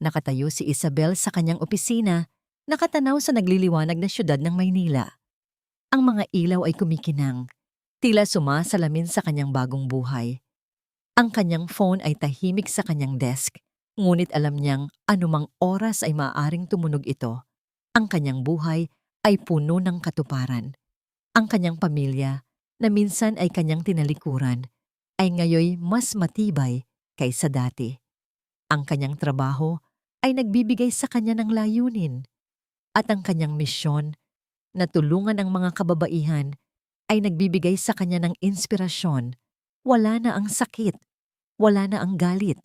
Nakatayo si Isabel sa kanyang opisina, nakatanaw sa nagliliwanag na syudad ng Maynila. Ang mga ilaw ay kumikinang, tila sumasalamin sa kanyang bagong buhay. Ang kanyang phone ay tahimik sa kanyang desk, ngunit alam niyang anumang oras ay maaaring tumunog ito. Ang kanyang buhay ay puno ng katuparan. Ang kanyang pamilya, na minsan ay kanyang tinalikuran, ay ngayoy mas matibay kaysa dati. Ang kanyang trabaho ay nagbibigay sa kanya ng layunin, at ang kanyang misyon na tulungan ang mga kababaihan ay nagbibigay sa kanya ng inspirasyon. Wala na ang sakit, wala na ang galit.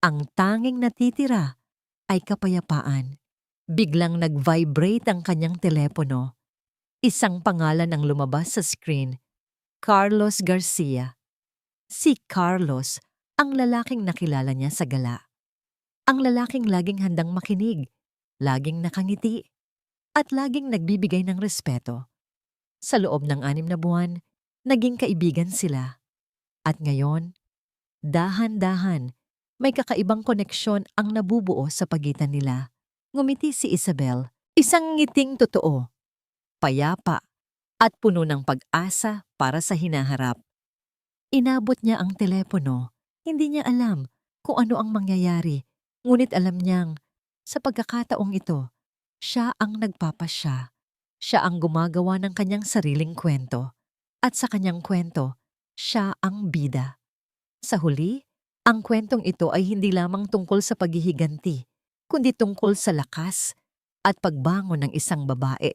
Ang tanging natitira ay kapayapaan. Biglang nag-vibrate ang kanyang telepono. Isang pangalan ang lumabas sa screen, Carlos Garcia. Si Carlos, ang lalaking nakilala niya sa gala. Ang lalaking laging handang makinig, laging nakangiti, at laging nagbibigay ng respeto. Sa loob ng 6 na buwan, naging kaibigan sila. At ngayon, dahan-dahan, may kakaibang koneksyon ang nabubuo sa pagitan nila. Ngumiti si Isabel, isang ngiting totoo, payapa, at puno ng pag-asa para sa hinaharap. Inabot niya ang telepono, hindi niya alam kung ano ang mangyayari, ngunit alam niyang sa pagkakataong ito, siya ang nagpapasya. Siya ang gumagawa ng kanyang sariling kwento. At sa kanyang kwento, siya ang bida. Sa huli, ang kwentong ito ay hindi lamang tungkol sa paghihiganti, kundi tungkol sa lakas at pagbangon ng isang babae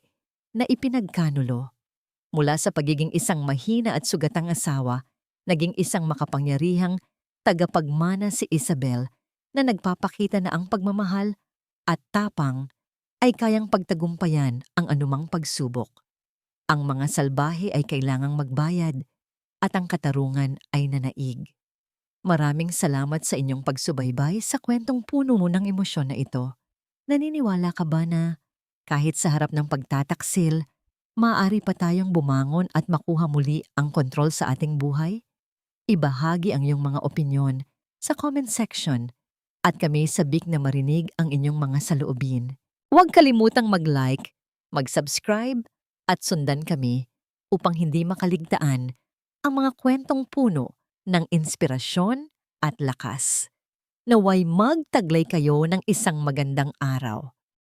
na ipinagkanulo. Mula sa pagiging isang mahina at sugatang asawa, naging isang makapangyarihang tagapagmana si Isabel na nagpapakita na ang pagmamahal at tapang ay kayang pagtagumpayan ang anumang pagsubok. Ang mga salbahe ay kailangang magbayad at ang katarungan ay nanaig. Maraming salamat sa inyong pagsubaybay sa kwentong puno mo ng emosyon na ito. Naniniwala ka ba na kahit sa harap ng pagtataksil, maaari pa tayong bumangon at makuha muli ang kontrol sa ating buhay? Ibahagi ang iyong mga opinyon sa comment section at kami sabik na marinig ang inyong mga saloobin. Huwag kalimutang mag-like, mag-subscribe at sundan kami upang hindi makaligtaan ang mga kwentong puno ng inspirasyon at lakas. Naway magtaglay kayo ng isang magandang araw.